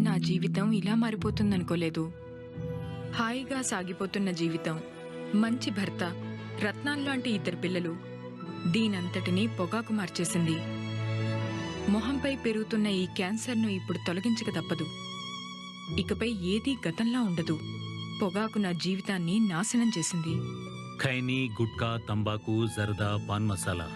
నా జీవితం ఇలా మారిపోతుందనుకోలేదు. హాయిగా సాగిపోతున్న జీవితం, మంచి భర్త, రత్నాల్లాంటి 2 పిల్లలు, దీనంతటినీ పొగాకు మార్చేసింది. మొహంపై పెరుగుతున్న ఈ క్యాన్సర్ను ఇప్పుడు తొలగించక తప్పదు. ఇకపై ఏదీ గతంలా ఉండదు. పొగాకు నా జీవితాన్ని నాశనం చేసింది. ఖైనీ, గుట్కా, తంబాకు, జర్దా, పాన్ మసాలా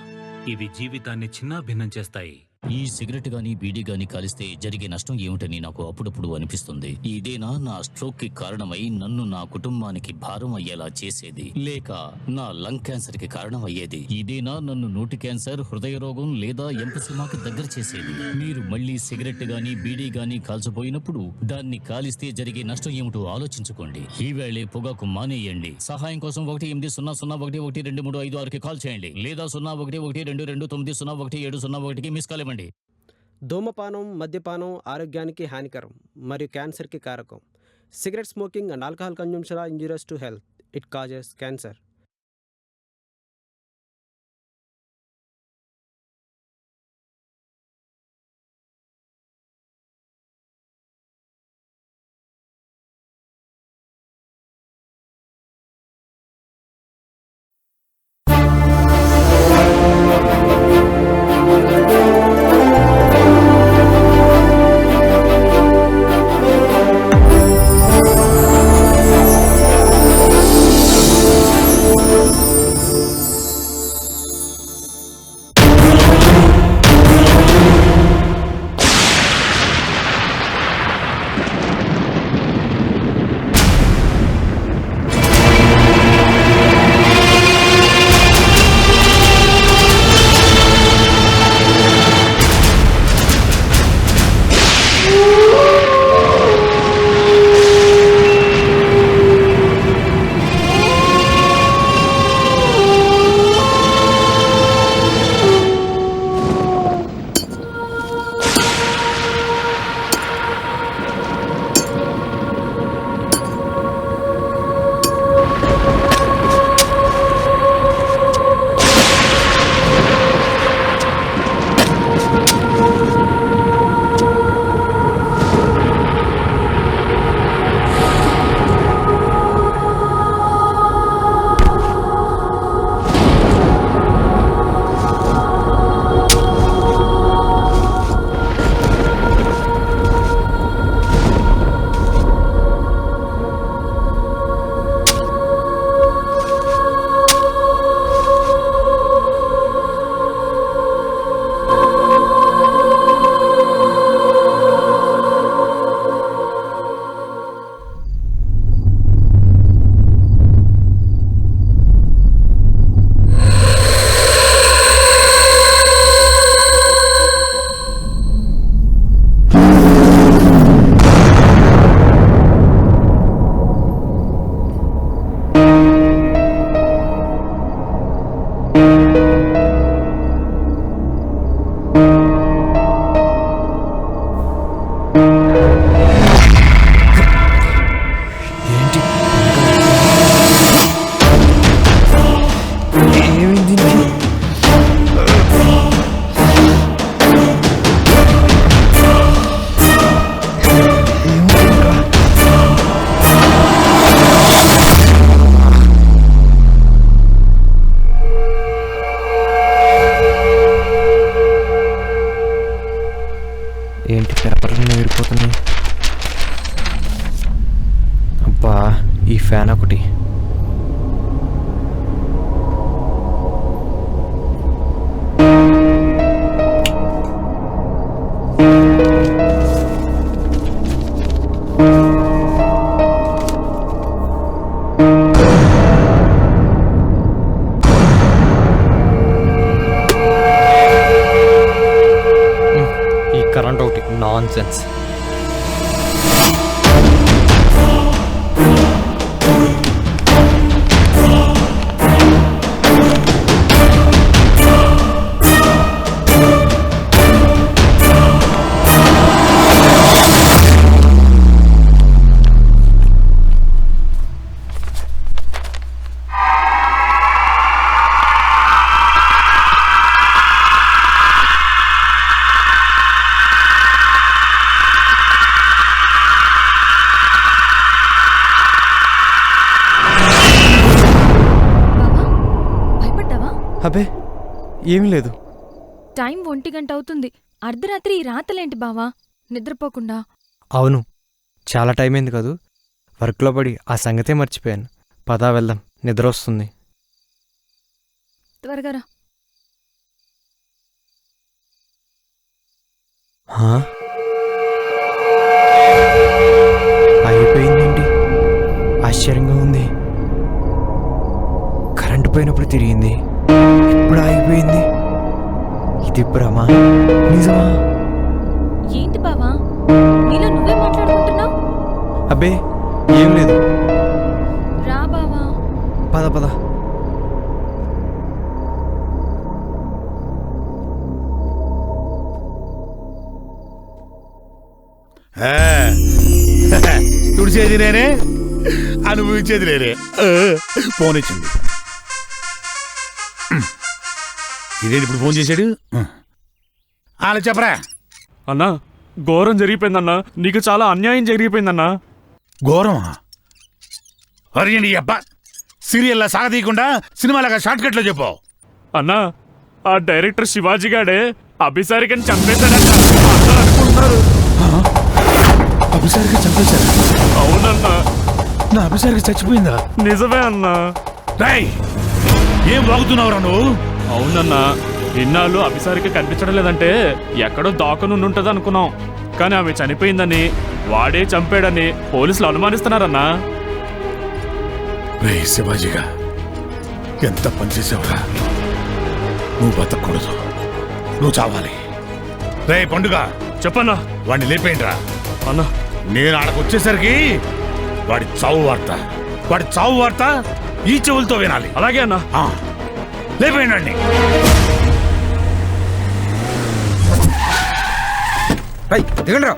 ఇవి జీవితాన్ని చిన్నాభిన్నం చేస్తాయి. ఈ సిగరెట్ గాని బీడీ గాని కాలిస్తే జరిగే నష్టం ఏమిటని నాకు అప్పుడప్పుడు అనిపిస్తుంది. ఇదేనా నా స్ట్రోక్ కి కారణమై నన్ను నా కుటుంబానికి భారం అయ్యేలా చేసేది, లేక నా లంగ్ క్యాన్సర్ కి కారణం అయ్యేది? ఇదేనా నన్ను నోటి క్యాన్సర్, హృదయ రోగం లేదా ఎంఫసిమాకి దగ్గర చేసేది? మీరు మళ్ళీ సిగరెట్ గాని బీడీ గాని కాల్చబోయినప్పుడు దాన్ని కాలిస్తే జరిగే నష్టం ఏమిటో ఆలోచించుకోండి. ఈవేళే పొగాకు మానేయండి. సహాయం కోసం 1-800-112-123-56కి కాల్ చేయండి, లేదా 011222901701కి మిస్ కాల్ ఇవ్వండి. ధూమపానం, మద్యపానం ఆరోగ్యానికి హానికరం మరియు క్యాన్సర్కి కారకం. Cigarette smoking and alcohol consumption are injurious to health. It causes cancer. ఏంటి పేపర్లు ఎగిరిపోతున్నాయి? అబ్బా, ఈ ఫ్యాన్ ఒకటి. కరెంట్ ఒకటి నాన్ సెన్స్. అబ్బే ఏం లేదు. టైం 1 గంట అవుతుంది. అర్ధరాత్రి ఈ రాతలేంటి బావా నిద్రపోకుండా? అవును, చాలా టైం అయింది కదూ. వర్క్లో పడి ఆ సంగతే మర్చిపోయాను. పదా వెళ్దాం, నిద్ర వస్తుంది. త్వరగా రా. హా? అయిపోయిందేంటి? ఆశ్చర్యంగా ఉంది. కరెంటు పోయినప్పుడు తిరిగింది, ఇప్పుడు ఆగిపోయింది. ఇది భ్రమ నిజమా? ఏంటి బావా నీలో నువ్వే మాట్లాడుకుంటున్నావు? అబ్బే ఏం లేదు. రా బావా. పద పద. తుడిచేది నేనే, అనుభవించేది నేనే. ఫోన్ వచ్చింది. ఇదేంటి ఇప్పుడు ఫోన్ చేశాడు? అలా చెప్పరా. అన్నా, ఘోరం జరిగిపోయిందన్నా. నీకు చాలా అన్యాయం జరిగిపోయిందన్నా. ఘోరమా? అరే నీ అబ్బా, సీరియల్లా సాగతీయకుండా సినిమాలాగా షార్ట్ కట్లో చెప్పు. అన్నా, ఆ డైరెక్టర్ శివాజీ గాడే అభిసారికని చంపేశాడన్నా. అందరూ అనుకుంటున్నారు. అభిసారికి చంపేశారా? అవునన్నా. నా అభిసారికి చచ్చిపోయిందా? నిజమే అన్నా. రాయ్, ఏం వాగుతున్నావురా నువ్వు? అవునన్నా, ఇన్నాళ్ళు అభిసారికి కనిపించడం లేదంటే ఎక్కడో దాకనుండుంటది అనుకున్నాం. కానీ ఆమె చనిపోయిందని, వాడే చంపాడని పోలీసులు అనుమానిస్తున్నారన్నా. రే శివాజీగా, ఎంత పని చేసావురా. నువ్వు బతకూడదు, నువ్వు చావాలి. రే పండుగ, చెప్పన్నా. వాడిని లేపేయండిరా. అన్నా, నేను ఆడకు వచ్చేసరికి వాడి చావు వార్త ఈ చెవులతో వినాలి. అలాగే అన్నా. లేపేయండి. దిగండి రా.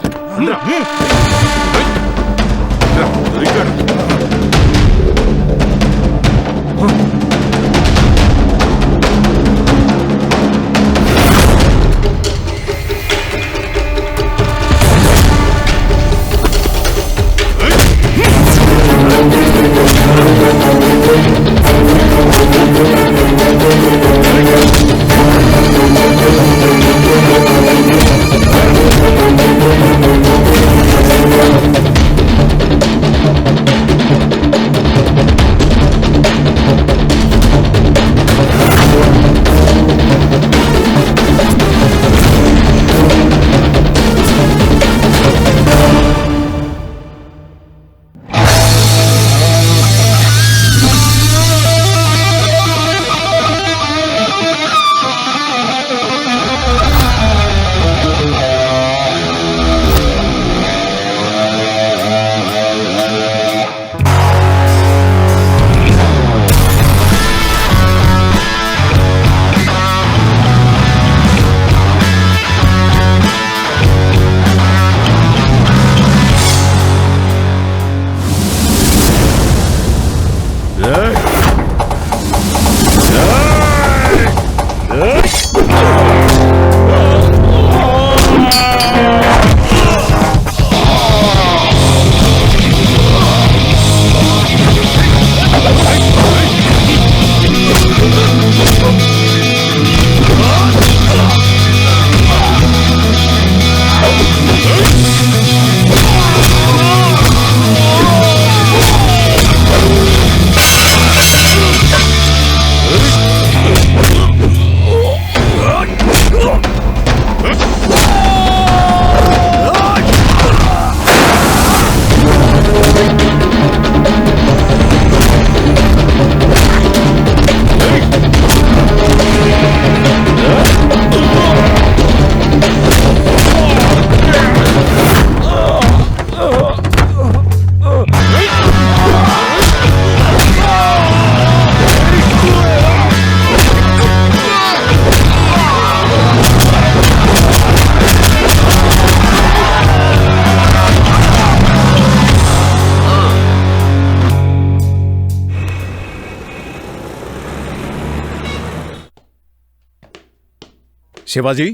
శివాజీ,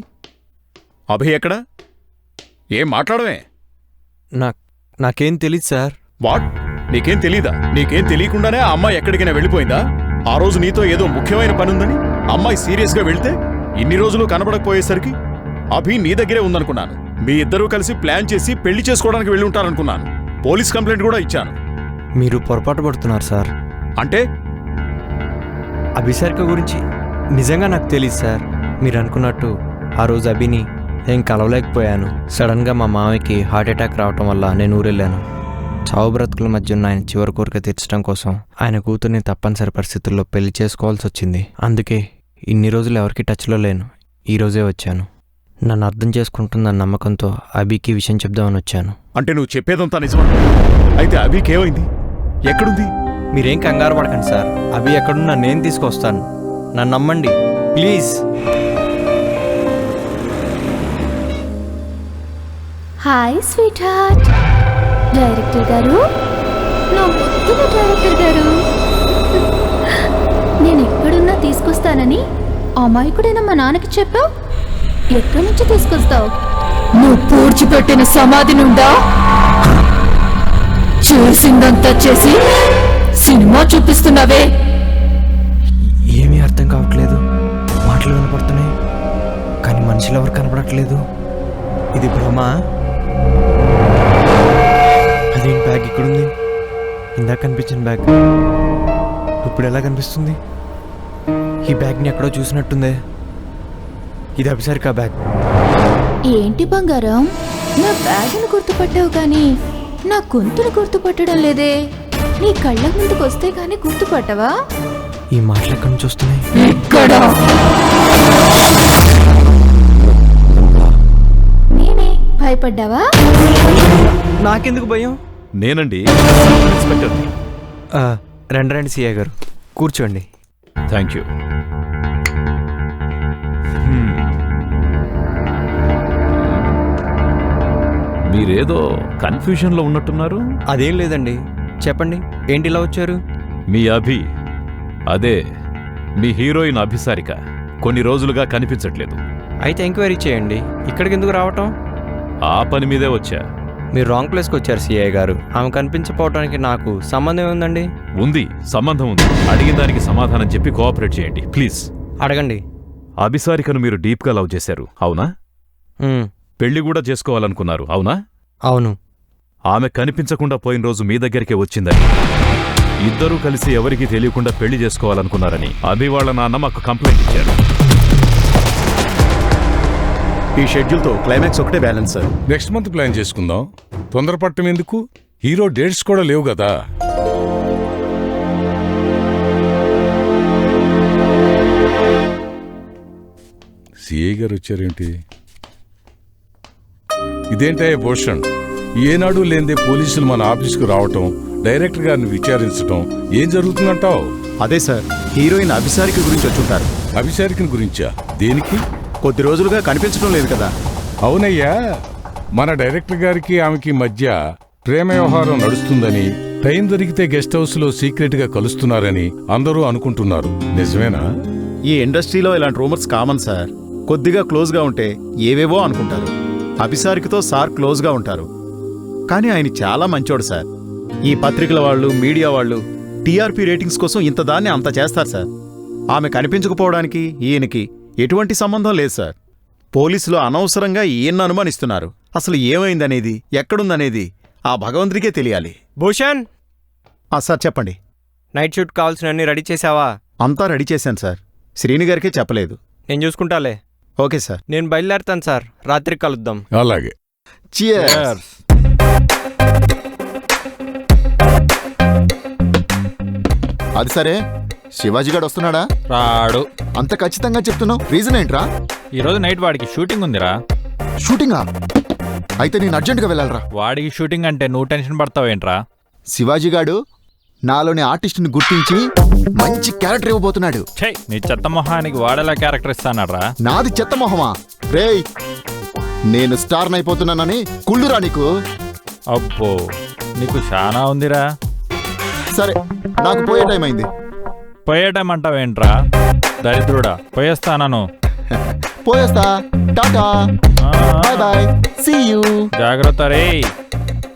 అభి ఎక్కడా? ఏం మాట్లాడమే? నాకేం తెలీదు సార్. వాట్? నీకేం తెలీదా? నీకేం తెలియకుండానే ఆ అమ్మాయి ఎక్కడికైనా వెళ్ళిపోయిందా? ఆ రోజు నీతో ఏదో ముఖ్యమైన పనుందని అమ్మాయి సీరియస్గా వెళ్తే ఇన్ని రోజులు కనబడకపోయేసరికి అభి నీ దగ్గరే ఉందనుకున్నాను. మీ ఇద్దరూ కలిసి ప్లాన్ చేసి పెళ్లి చేసుకోవడానికి వెళ్ళి ఉంటారనుకున్నాను. పోలీస్ కంప్లైంట్ కూడా ఇచ్చాను. మీరు పొరపాటు పడుతున్నారు సార్. అంటే అభిసారిక గురించి నిజంగా నాకు తెలియదు సార్. మీరు అనుకున్నట్టు ఆ రోజు అభిని నేను కలవలేకపోయాను. సడన్గా మా మామయ్యకి హార్ట్ అటాక్ రావటం వల్ల నేను ఊరెళ్ళాను. చావు బ్రతుకుల మధ్య ఉన్న ఆయన చివరి కోరిక తీర్చడం కోసం ఆయన కూతుర్ని తప్పనిసరి పరిస్థితుల్లో పెళ్లి చేసుకోవాల్సి వచ్చింది. అందుకే ఇన్ని రోజులు ఎవరికి టచ్లో లేను. ఈరోజే వచ్చాను. నన్ను అర్థం చేసుకుంటుందన్న నమ్మకంతో అభికి విషయం చెప్దామని వచ్చాను. అంటే నువ్వు చెప్పేదంతా నిజమా? అయితే అభికి ఏమైంది? ఎక్కడుంది? మీరేం కంగారు పడకండి సార్. అభి ఎక్కడున్నా నేను తీసుకొస్తాను. నన్ను నమ్మండి please. Hi sweet heart. Director గారు, నా ముద్దుల డైరెక్టర్ గారు, నేను ఎక్కడున్నా తీసుకొస్తానని అమాయకుడైన మా నాన్నకి చెప్పావు. ఎక్కడి నుంచి తీసుకొస్తావు? నువ్వు పూడ్చిపెట్టిన సమాధి నుండా చేసిందంతా చేసి సినిమా చూపిస్తున్నావే. ఏమీ అర్థం కావట్లేదు. మాటలు వినపడుతున్నాయి కానీ మనుషులు ఎవరు కనపడట్లేదు. ఇది భ్రమా? అదేంటి బ్యాగ్ ఇక్కడుంది? ఇందాక కనిపించిన బ్యాగ్ ఇప్పుడు ఎలా కనిపిస్తుంది? ఈ బ్యాగ్ని ఎక్కడో చూసినట్టుందే. ఇది అభిసారిక బ్యాగ్. ఏంటి బంగారం, నా బ్యాగ్ను గుర్తుపట్టావు కానీ నా గొంతును గుర్తుపట్టడం లేదే. నీ కళ్ళ ముందుకు వస్తే కానీ గుర్తుపట్టవా? ఈ మాటలు ఎక్కడి నుంచి వస్తున్నాయి? నేనే. భయపడ్డావా? నాకెందుకు భయం? నేనండి, ఇన్స్పెక్టర్ని. రండి సిఐ గారు, కూర్చోండి. Thank you. మీరేదో కన్ఫ్యూజన్లో ఉన్నట్టున్నారు. అదేం లేదండి, చెప్పండి ఏంటి ఇలా వచ్చారు? మీ అభి, అదే మీ హీరోయిన్ అభిసారిక కొన్ని రోజులుగా కనిపించట్లేదు. అయితే ఎంక్వైరీ చేయండి. ఇక్కడికి ఎందుకు రావటం? ఆ పని మీదే వచ్చా. మీరు రాంగ్ ప్లేస్కి వచ్చారు సిఐ గారు. ఆమె కనిపించకపోవడానికి నాకు సంబంధం ఏముందండి? ఉంది, సంబంధం ఉంది. అడిగిన దానికి సమాధానం చెప్పి కోఆపరేట్ చేయండి ప్లీజ్. అడగండి. అభిసారికను మీరు డీప్గా లవ్ చేశారు, అవునా? పెళ్లి కూడా చేసుకోవాలనుకున్నారు, అవునా? అవును. ఆమె కనిపించకుండా పోయిన రోజు మీ దగ్గరికే వచ్చిందని, ఇద్దరూ కలిసి ఎవరికీ తెలియకుండా పెళ్లి చేసుకోవాలనుకున్నారని అభి వాళ్ళ నాన్న మాకు కంప్లైంట్ ఇచ్చారు. ఈ షెడ్యూల్తో క్లైమాక్స్ ఒకటే balance sir. Next month plan చేసుకుందాం. తొందరపడటం ఎందుకు? హీరో డేట్స్ కూడా లేవు కదా. సిఐ గారు వచ్చారేంటి? ఇదేంటయ్యా భూషణ్, ఏనాడు లేనిదే పోలీసులు మన ఆఫీస్కు రావటం, డైరెక్టర్ గారిని విచారించటం, ఏం జరుగుతుందంటావు? అదే సార్, హీరోయిన్ అభిసారిక గురించి వచ్చుంటారు. అభిసారికని గురించా? దేనికి? కొద్ది రోజులుగా కనిపించడం లేదు కదా. అవునయ్యా, మన డైరెక్టర్ గారికి ఆమెకి మధ్య ప్రేమ వ్యవహారం నడుస్తుందని, టైం దొరికితే గెస్ట్ హౌస్లో సీక్రెట్గా కలుస్తున్నారని అందరూ అనుకుంటున్నారు. నిజమేనా? ఈ ఇండస్ట్రీలో ఇలాంటి రూమర్స్ కామన్ సార్. కొద్దిగా క్లోజ్గా ఉంటే ఏవేవో అనుకుంటారు. అభిసారికతో సార్ క్లోజ్గా ఉంటారు, కానీ ఆయన చాలా మంచోడు సార్. ఈ పత్రికల వాళ్ళు, మీడియా వాళ్ళు టీఆర్పీ రేటింగ్స్ కోసం ఇంత దాన్ని అంత చేస్తారు సార్. ఆమె కనిపించకపోవడానికి ఈయనకి ఎటువంటి సంబంధం లేదు సార్. పోలీసులు అనవసరంగా ఈయన్ను అనుమానిస్తున్నారు. అసలు ఏమైందనేది, ఎక్కడుందనేది ఆ భగవంతుడికే తెలియాలి. భూషణ్, సార్ చెప్పండి. నైట్ షూట్ కావాల్సినవన్నీ రెడీ చేసావా? అంతా రెడీ చేశాను సార్. శ్రీని గారికే చెప్పలేదు. నేను చూసుకుంటాలే. Okay sir. నేను బయలుదేరుతాను సార్. రాత్రికి కలుద్దాం. అలాగే. Cheers. అది సరే, శివాజీ గారు వస్తున్నాడా? రాడు. అంత ఖచ్చితంగా చెప్తున్నావు, రీజన్ ఏంట్రా? ఈరోజు నైట్ వాడికి షూటింగ్ ఉందిరా. షూటింగా? అయితే నేను అర్జెంటుగా వెళ్ళాలరా. వాడికి షూటింగ్ అంటే నువ్వు టెన్షన్ పడతావేంట్రా? శివాజీ గారు నాలోని ఆర్టిస్ట్ని గుర్తించి మంచి క్యారెక్టర్ ఇవ్వబోతున్నాడు. నీ చెత్త మొహానికి వాడేలా క్యారెక్టర్ ఇస్తానరా? నాది చెత్త మొహమా? రేయ్, నేను స్టార్ అయిపోతున్నానని కుళ్ళురా నీకు. అబ్బో, నీకు చాలా ఉందిరా. సరే, నాకు పోయే టైం అయింది. పోయే టైం అంటావేంట్రా దరిద్రుడా? పోయేస్తాను. పోయేస్తా. Tata, bye bye, see you. జాగ్రత్త రే.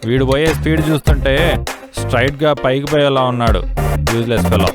వీడు పోయే స్పీడ్ చూస్తుంటే స్ట్రైట్ గా పైకి పోయేలా ఉన్నాడు. Useless fellow.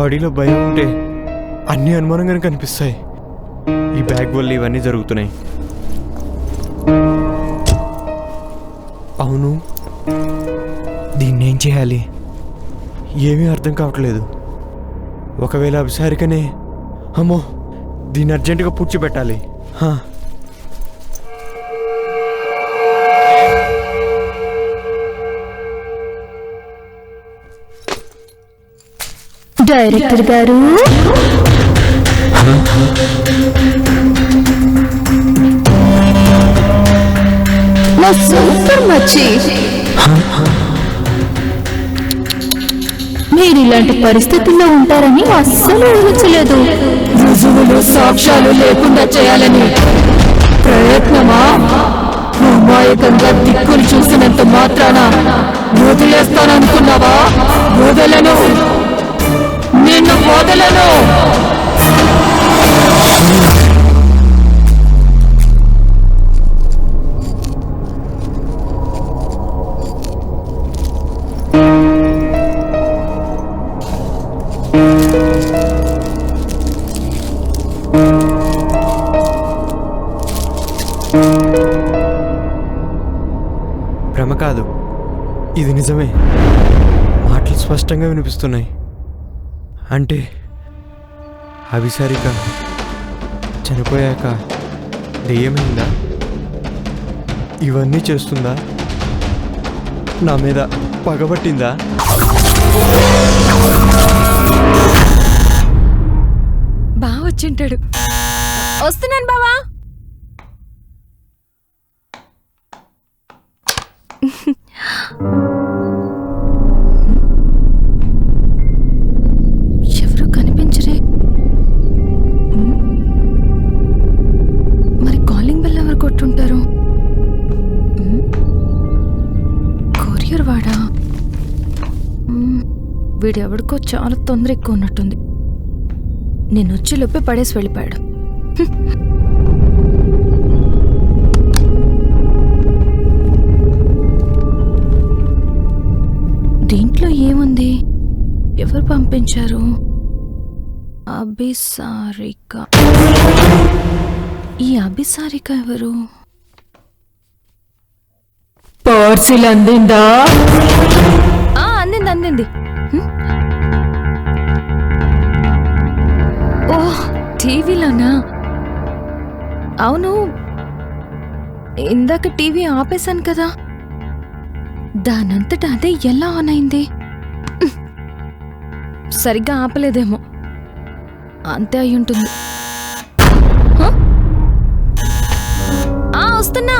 బాడీలో భయం ఉంటే అన్నీ అనుమానంగానే కనిపిస్తాయి. ఈ బ్యాగ్ వల్ల ఇవన్నీ జరుగుతున్నాయి. అవును, దీన్ని ఏం చేయాలి? ఏమీ అర్థం కావట్లేదు. ఒకవేళ అభిసారికనే, అమ్మో, దీన్ని అర్జెంటుగా పూడ్చిపెట్టాలి. డైరెక్టర్ గారు, నా సూపర్ మచ్చి, మీరు ఇలాంటి పరిస్థితుల్లో ఉంటారని అస్సలు ఊహించలేదు. రుజువులు సాక్ష్యాలు లేకుండా చేయాలని ప్రయత్నమా? అమాయకంగా దిక్కులు చూసినంత మాత్రాన వదిలేస్తాననుకున్నావా? వదలను, నిన్ను వదలను. భ్రమ కాదు, ఇది నిజమే. మాటలు స్పష్టంగా వినిపిస్తున్నాయి. అంటే అభిసారిక చనిపోయాక దెయ్యమైందా? ఇవన్నీ చేస్తుందా? నా మీద పగబట్టిందా? బా వచ్చింటాడు. వస్తున్నాను బావా. ఎవరు కనిపించరే. మరి కాలింగ్ బెల్ ఎవరు కొట్టుంటారు? కొరియర్ వాడా? వీడెవడికో చాలా తొందర ఎక్కువ ఉన్నట్టుంది. నేను వచ్చి లోపే పడేసి వెళ్ళిపోయాడు. దీంట్లో ఏముంది? ఎవరు పంపించారు? అభిసారిక. ఈ అభిసారిక ఎవరు? పార్సిల్ అందిందా? అందింది అందింది. ఓహ్, టీవీలోనా? అవును, ఇందాక టీవీ ఆపేశాను కదా. దానంతటా అదే ఎలా ఆన్ అయింది? సరిగ్గా ఆపలేదేమో, అంతే అయి ఉంటుంది. వస్తున్నా.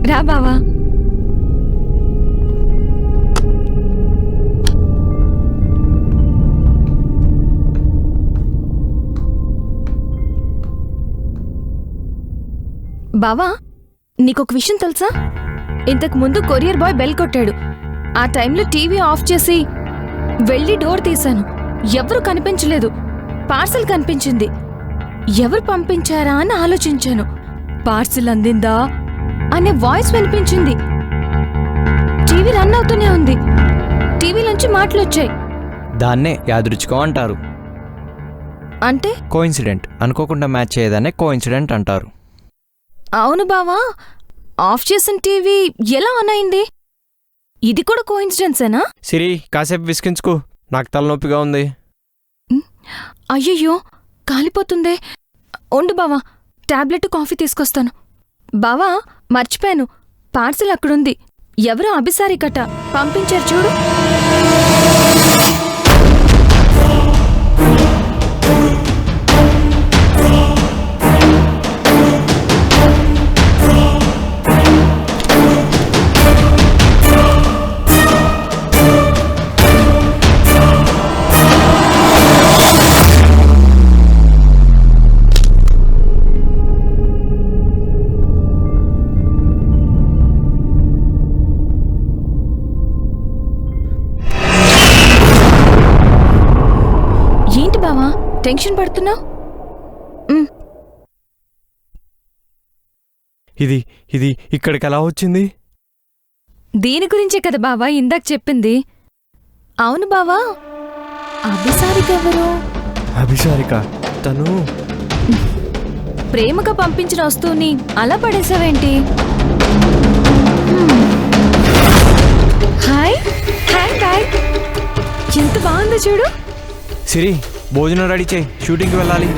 రా బావా. బావా, నీకొక విషయం తెలుసా? ఇంతకు ముందు కొరియర్ బాయ్ బెల్ కొట్టాడు. ఆ టైంలో టీవీ ఆఫ్ చేసి వెళ్ళి డోర్ తీశాను. ఎవరు కనిపించలేదు. పార్సల్ కనిపించింది. ఎవరు పంపించారా అని ఆలోచించాను. పార్సల్ అందిందా అనే వాయిస్ వినిపించింది. టీవీ రన్ అవుతూనే ఉంది. టీవీలోంచి మాటలొచ్చాయి. దాన్నే యాదృచ్ఛికం అంటారు. అంటే కోఇన్సిడెంట్. అనుకోకుండా మ్యాచ్ అయ్యేదాన్నే కోఇన్సిడెంట్ అంటారు. అవును బావా, ఆఫ్ చేసిన టీవీ ఎలా ఆన్ అయింది? ఇది కూడా కోఇన్సిడెన్సేనా? సిరి, కాసేపు విసికించుకో, నాకు తలనొప్పిగా ఉంది. అయ్యయ్యో, కాలిపోతుందే. ఉండు బావా, టాబ్లెట్ కాఫీ తీసుకొస్తాను. బావా, మర్చిపోయాను, పార్సిల్ అక్కడుంది. ఎవరో అభిసారికట పంపించారు చూడు. టెన్షన్ పడుతున్నావు? ఇది ఇక్కడికి ఎలా వచ్చింది? దీని గురించే కదా బావా ఇందాక చెప్పింది. అవును బావా, అభిసారిక ఎవరు? అభిసారిక తను ప్రేమగా పంపించిన వస్తువుని అలా పడేసావేంటి? హాయ్ హ్యాండ్ బ్యాగ్ ఎంత బాగుందో చూడు. సిరి భోజనం రెడీ చేయి, షూటింగ్కి వెళ్ళాలి.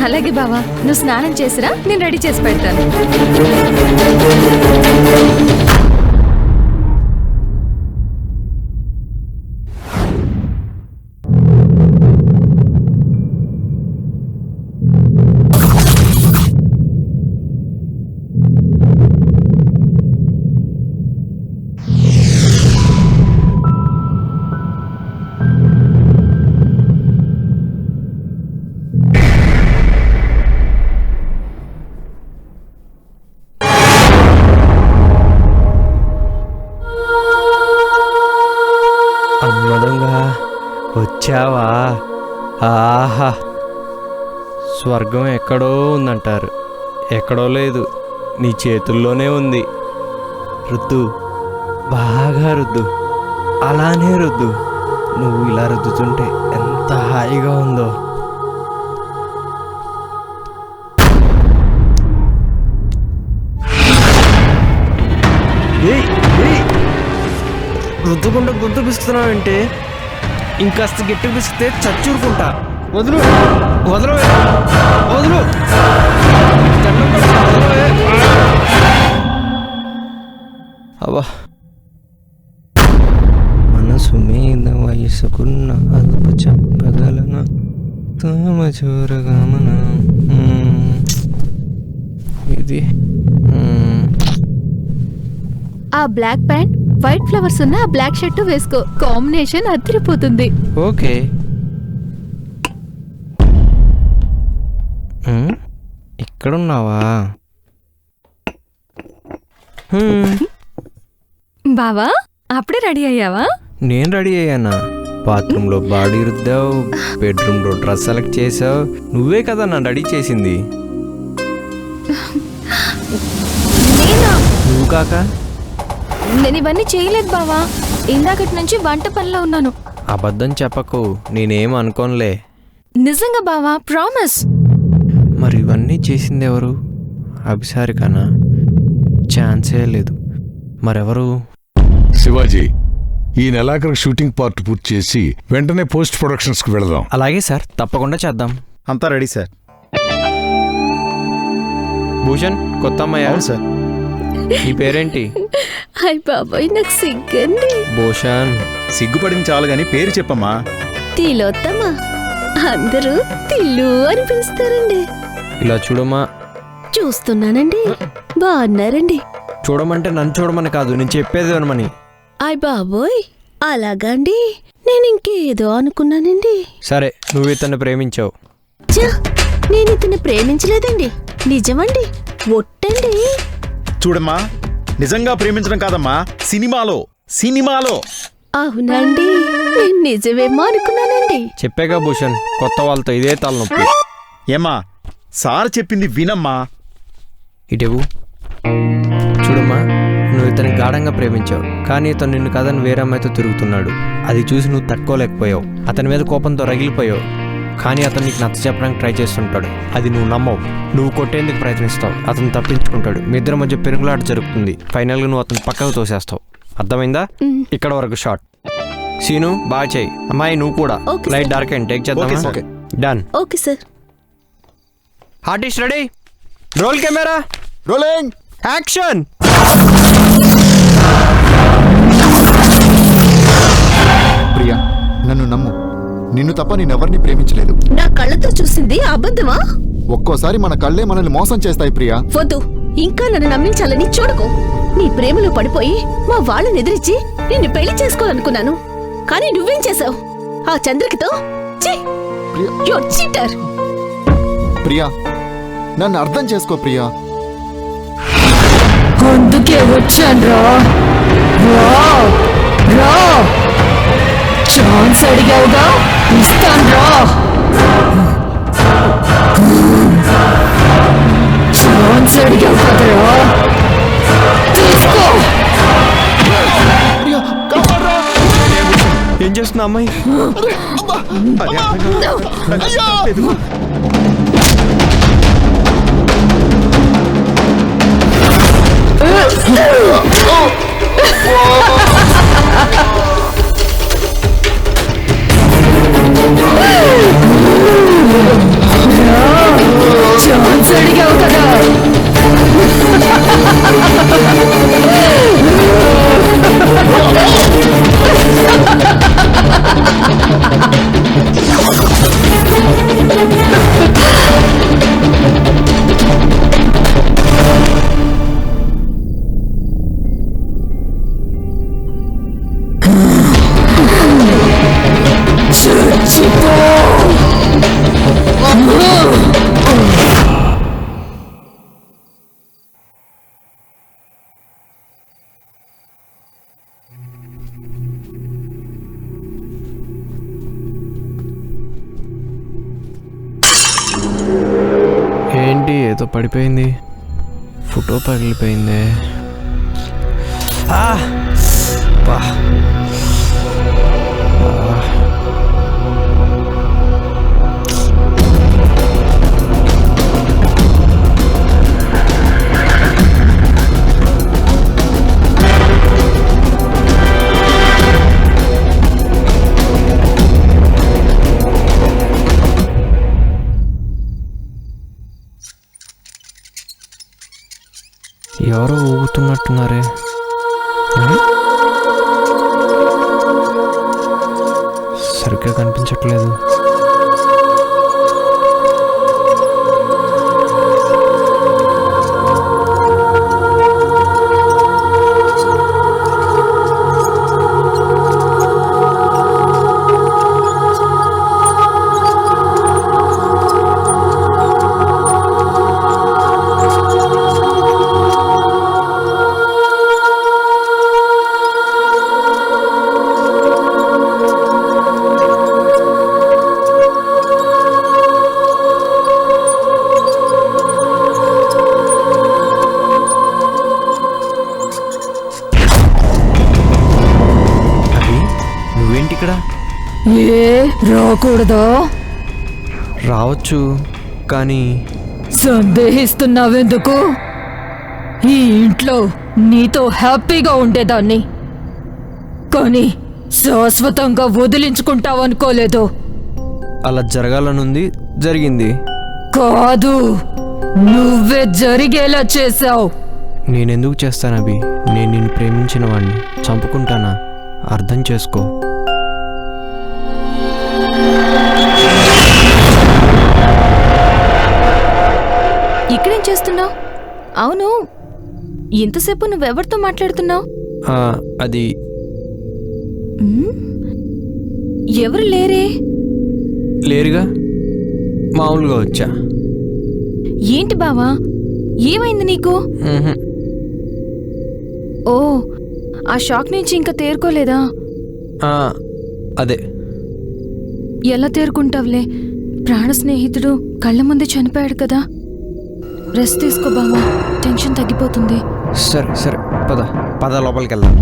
అలాగే బావా, నువ్వు స్నానం చేసిరా, నేను రెడీ చేసి పెడతాను. అమ్మదంగా వచ్చావా? ఆహా, స్వర్గం ఎక్కడో ఉందంటారు, ఎక్కడో లేదు, నీ చేతుల్లోనే ఉంది. రుద్దు, బాగా రుద్దు, అలానే రుద్దు. నువ్వు ఇలా రుద్దుతుంటే ఎంత హాయిగా ఉందో. రుద్దుకుండా గొంతు పిస్తున్నావంటే ఇంకాస్త గట్టి పిసితే చచ్చూరుకుంటా. వదులు వదలు వదులు, అబ్బా. మనసు మీద వయసుకున్న అదుపు చెప్పగలన తామ చూరగమన ఇది. ఆ బ్లాక్ ప్యాంట్, వైట్ ఫ్లవర్స్ ఉన్న ఆ బ్లాక్ షర్ట్ వేసుకో, కాంబినేషన్ అదిరిపోతుంది. ఓకే. ఇక్కడున్నావా? బావా అప్పుడే రెడీ అయ్యావా? నేను రెడీ అయ్యానా? బాత్రూంలో బాడీ రుద్దావు, బెడ్రూమ్లో డ్రెస్ సెలెక్ట్ చేసావు. నువ్వే కదా నన్ను రెడీ చేసింది. నువ్వు కాక? నేను ఇవన్నీ చేయలేదు బావా, ఇందాకటి నుంచి వంట పనిలో ఉన్నాను. అబద్ధం చెప్పకు, నేనేం అనుకోనులే. నిజంగా బావా, ప్రామిస్. మరి ఇవన్నీ చేసింది ఎవరు? అభిసారికనా? ఛాన్సే లేదు. మరెవరు? శివాజీ, ఈ నెలాఖరు షూటింగ్ పార్ట్ పూర్తి చేసి వెంటనే పోస్ట్ ప్రొడక్షన్స్కి వెళదాం. అలాగే సార్, తప్పకుండా చేద్దాం. అంతా రెడీ సార్. భూషణ్, కొత్త అమ్మాయి. అవును సార్. నీ పేరేంటి? హాయ్ బాబాయ్, నాకు సిగ్గండి. భూషణ్. సిగ్గుపడింది చాలు గాని పేరు చెప్పమ్మా. తిలోత్తమా, అందరూ తిల్లు అని పిలుస్తారండి. ఇలా చూడమా. చూస్తున్నానండి. బాగున్నారండి. చూడమంటే నన్ను చూడమని కాదు, నేను చెప్పేది వినమని. హాయ్ బాబోయ్, అలాగండి, నేను ఇంకేదో అనుకున్నానండి. సరే, నువ్వు ఇతన్ని ప్రేమించావు. నేను ఇతన్ని ప్రేమించలేదండి, నిజమండి, ఒట్టండి. చూడమ్మా, నిజంగా ప్రేమించడం కాదమ్మా, సినిమాలో సినిమాలో. అవునండి, నేను నిజమేమో అనుకున్నానండి. చెప్పాగా భూషణ్, కొత్త వాళ్ళతో ఇదే తలనొప్పి. ఏమ్మా, సార్ చెప్పింది వినమ్మా. ఇటేవు చూడమ్మా, నువ్వు ఇతన్ని గాఢంగా ప్రేమించావు, కానీ ఇతను నిన్ను కాదని వేరే అమ్మాయితో తిరుగుతున్నాడు. అది చూసి నువ్వు తట్టుకోలేకపోయావు, అతని మీద కోపంతో రగిలిపోయావు. కానీ అతను నీకు నచ్చ చెప్పడానికి ట్రై చేస్తుంటాడు, అది నువ్వు నమ్మవు. నువ్వు కొట్టేందుకు ప్రయత్నిస్తావు, అతను తప్పించుకుంటాడు. మీ ఇద్దరి మధ్య పెరుగులాట జరుగుతుంది. ఫైనల్గా నువ్వు అతను పక్కకు తోసేస్తావు. అర్థమైందా? ఇక్కడ వరకు షార్ట్. సీను, బాగా చేయి. అమ్మాయి నువ్వు కూడా. లైట్ డార్క్ అండ్ టేక్ చేద్దాం. Done. Okay sir. Artist ready, roll camera rolling, action. Priya, నన్ను నమ్ము, నిన్ను తప్ప నేనెవరిని ప్రేమించలేదు. నా కళ్ళతో చూసింది అబద్ధమా? ఒక్కోసారి మన కళ్ళే మనల్ని మోసం చేస్తాయి ప్రియా. వద్దు, ఇంకా నన్ను నమ్మించాలని చూడకు. నీ ప్రేమలో పడిపోయి మా వాళ్ళని ఎదిరించి నిన్ను పెళ్లి చేసుకోవాలనుకున్నాను, కానీ నువ్వేం చేసావు? ఆ చంద్రికతో చీటర్. ప్రియా, నన్ను అర్థం చేసుకో ప్రియా. అందుకే వచ్చాను. ఛాన్స్ అడిగావుగా, ఇస్తాను రా. ఛాన్స్ అడిగావు కదరా, తీసుకో. చేస్తుంది అమ్మాయి. ఛాన్స్ అడిగావు కదా. ఏంటి ఏదో పడిపోయింది, ఫోటో పగిలిపోయింది. ఎవరో ఊగుతున్నట్టున్నారే. సరిగ్గా కనిపించట్లేదు. ఏ రాకూడదా? రావచ్చు, కానీ సందేహిస్తున్నావెందుకు? ఈ ఇంట్లో నీతో హ్యాపీగా ఉండేదాన్ని, కానీ శాశ్వతంగా వదిలించుకుంటావనుకోలేదు. అలా జరగాలనుంది, జరిగింది. కాదు, నువ్వే జరిగేలా చేశావు. నేనెందుకు చేస్తాను అభి? నేను నిన్ను ప్రేమించిన వాడిని చంపుకుంటానా? అర్థం చేసుకో. ఇక్కడేం చేస్తున్నావు? అవును, ఇంతసేపు నువ్వెవరితో మాట్లాడుతున్నావు? అది ఎవరు లేరే? లేరుగా, మామూలుగా వచ్చా. ఏంటి బావా, ఏమైంది నీకు? ఓ, ఆ షాక్ నుంచి ఇంకా తేరుకోలేదా? అదే. ఎలా తేరుకుంటావులే, ప్రాణ స్నేహితుడు కళ్ళ ముందే చనిపోయాడు కదా. రెస్ట్ తీసుకో బావా, టెన్షన్ తగ్గిపోతుంది. సరే సరే, పద పద, లోపలికి వెళ్దాం.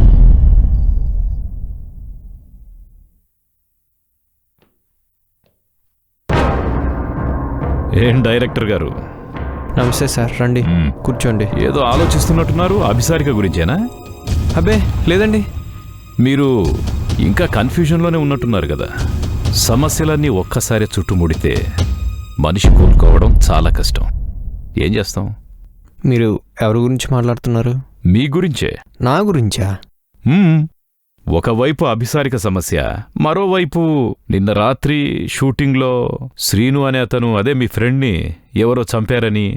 ఏం డైరెక్టర్ గారు? నమస్తే సార్, రండి కూర్చోండి. ఏదో ఆలోచిస్తున్నట్టున్నారు, అభిసారిక గురించేనా? అబ్బే లేదండి. మీరు ఇంకా కన్ఫ్యూజన్లోనే ఉన్నట్టున్నారు కదా. సమస్యలన్నీ ఒక్కసారి చుట్టుముడితే మనిషి కోలుకోవడం చాలా కష్టం. ఏం చేస్తాం? మీరు ఎవరి గురించి మాట్లాడుతున్నారు? మీ గురించే. నా గురించా? ఒకవైపు అభిసారిక సమస్య, మరోవైపు నిన్న రాత్రి షూటింగ్లో శ్రీను అనే అతను, అదే మీ ఫ్రెండ్ని ఎవరో చంపారని.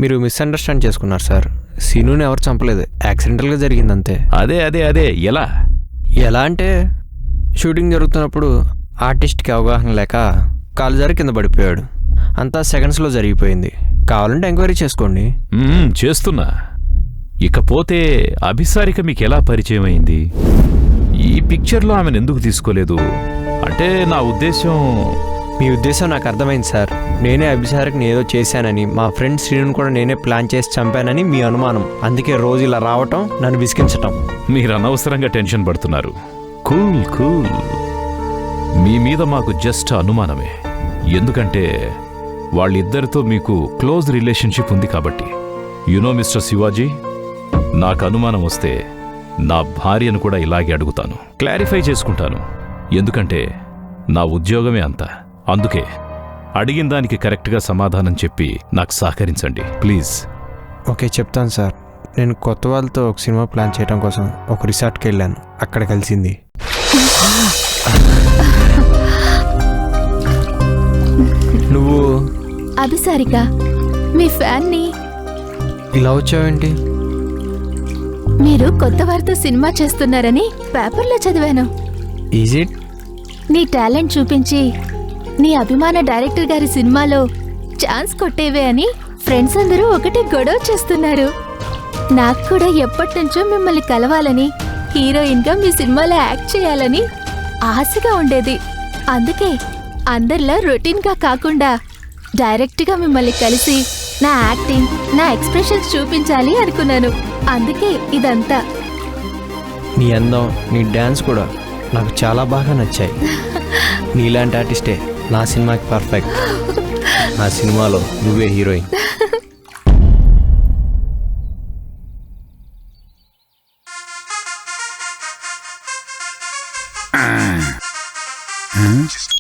మీరు మిస్అండర్స్టాండ్ చేసుకున్నారు సార్. శ్రీనుని ఎవరు చంపలేదు, యాక్సిడెంటల్గా జరిగిందంతే. అదే అదే అదే ఎలా? ఎలా అంటే, షూటింగ్ జరుగుతున్నప్పుడు ఆర్టిస్ట్కి అవగాహన లేక కాలు జారి కింద పడిపోయాడు. అంతా సెకండ్స్లో జరిగిపోయింది. కావాలంటే ఎంక్వైరీ చేసుకోండి. చేస్తున్నా. ఇకపోతే అభిసారిక మీకు ఎలా పరిచయం అయింది? ఈ పిక్చర్లో ఆమెను ఎందుకు తీసుకోలేదు? అంటే నా ఉద్దేశం. మీ ఉద్దేశం నాకు అర్థమైంది సార్. నేనే అభిసారికని ఏదో చేశానని, మా ఫ్రెండ్ శ్రీను కూడా నేనే ప్లాన్ చేసి చంపానని మీ అనుమానం. అందుకే రోజు ఇలా రావటం, నన్ను విసిగించటం. మీరు అనవసరంగా టెన్షన్ పడుతున్నారు. Cool cool. మీ మీద మాకు జస్ట్ అనుమానమే. ఎందుకంటే వాళ్ళిద్దరితో మీకు క్లోజ్ రిలేషన్షిప్ ఉంది కాబట్టి. యునో మిస్టర్ శివాజీ, నాకు అనుమానం వస్తే నా భార్యను కూడా ఇలాగే అడుగుతాను, క్లారిఫై చేసుకుంటాను. ఎందుకంటే నా ఉద్యోగమే అంత. అందుకే అడిగిన దానికి కరెక్ట్గా సమాధానం చెప్పి నాకు సహకరించండి ప్లీజ్. ఓకే, చెప్తాను సార్. నేను కొత్త వాళ్ళతో ఒక సినిమా ప్లాన్ చేయడం కోసం ఒక రిసార్ట్కి వెళ్ళాను. అక్కడ కలిసింది. నువ్వు అభిసారిక, మీ ఫ్యాన్ని. ఇలా వచ్చావేంటి? మీరు కొత్త వారితో సినిమా చేస్తున్నారని పేపర్లో చదివాను. Is it? నీ టాలెంట్ చూపించి నీ అభిమాన డైరెక్టర్ గారి సినిమాలో ఛాన్స్ కొట్టేవే అని ఫ్రెండ్స్ అందరూ ఒకటే గొడవ చేస్తున్నారు. నాకు కూడా ఎప్పటి నుంచో మిమ్మల్ని కలవాలని, హీరోయిన్గా మీ సినిమాలో యాక్ట్ చేయాలని ఆశగా ఉండేది. అందుకే అందరిలా రొటీన్గా కాకుండా డైరెక్ట్గా మిమ్మల్ని కలిసి నా యాక్టింగ్, నా ఎక్స్ప్రెషన్స్ చూపించాలి అనుకున్నాను. అందుకే ఇదంతా. నీ అందం, నీ డ్యాన్స్ కూడా నాకు చాలా బాగా నచ్చాయి. నీలాంటి ఆర్టిస్టే నా సినిమాకి పర్ఫెక్ట్. నా సినిమాలో నువ్వే హీరోయిన్.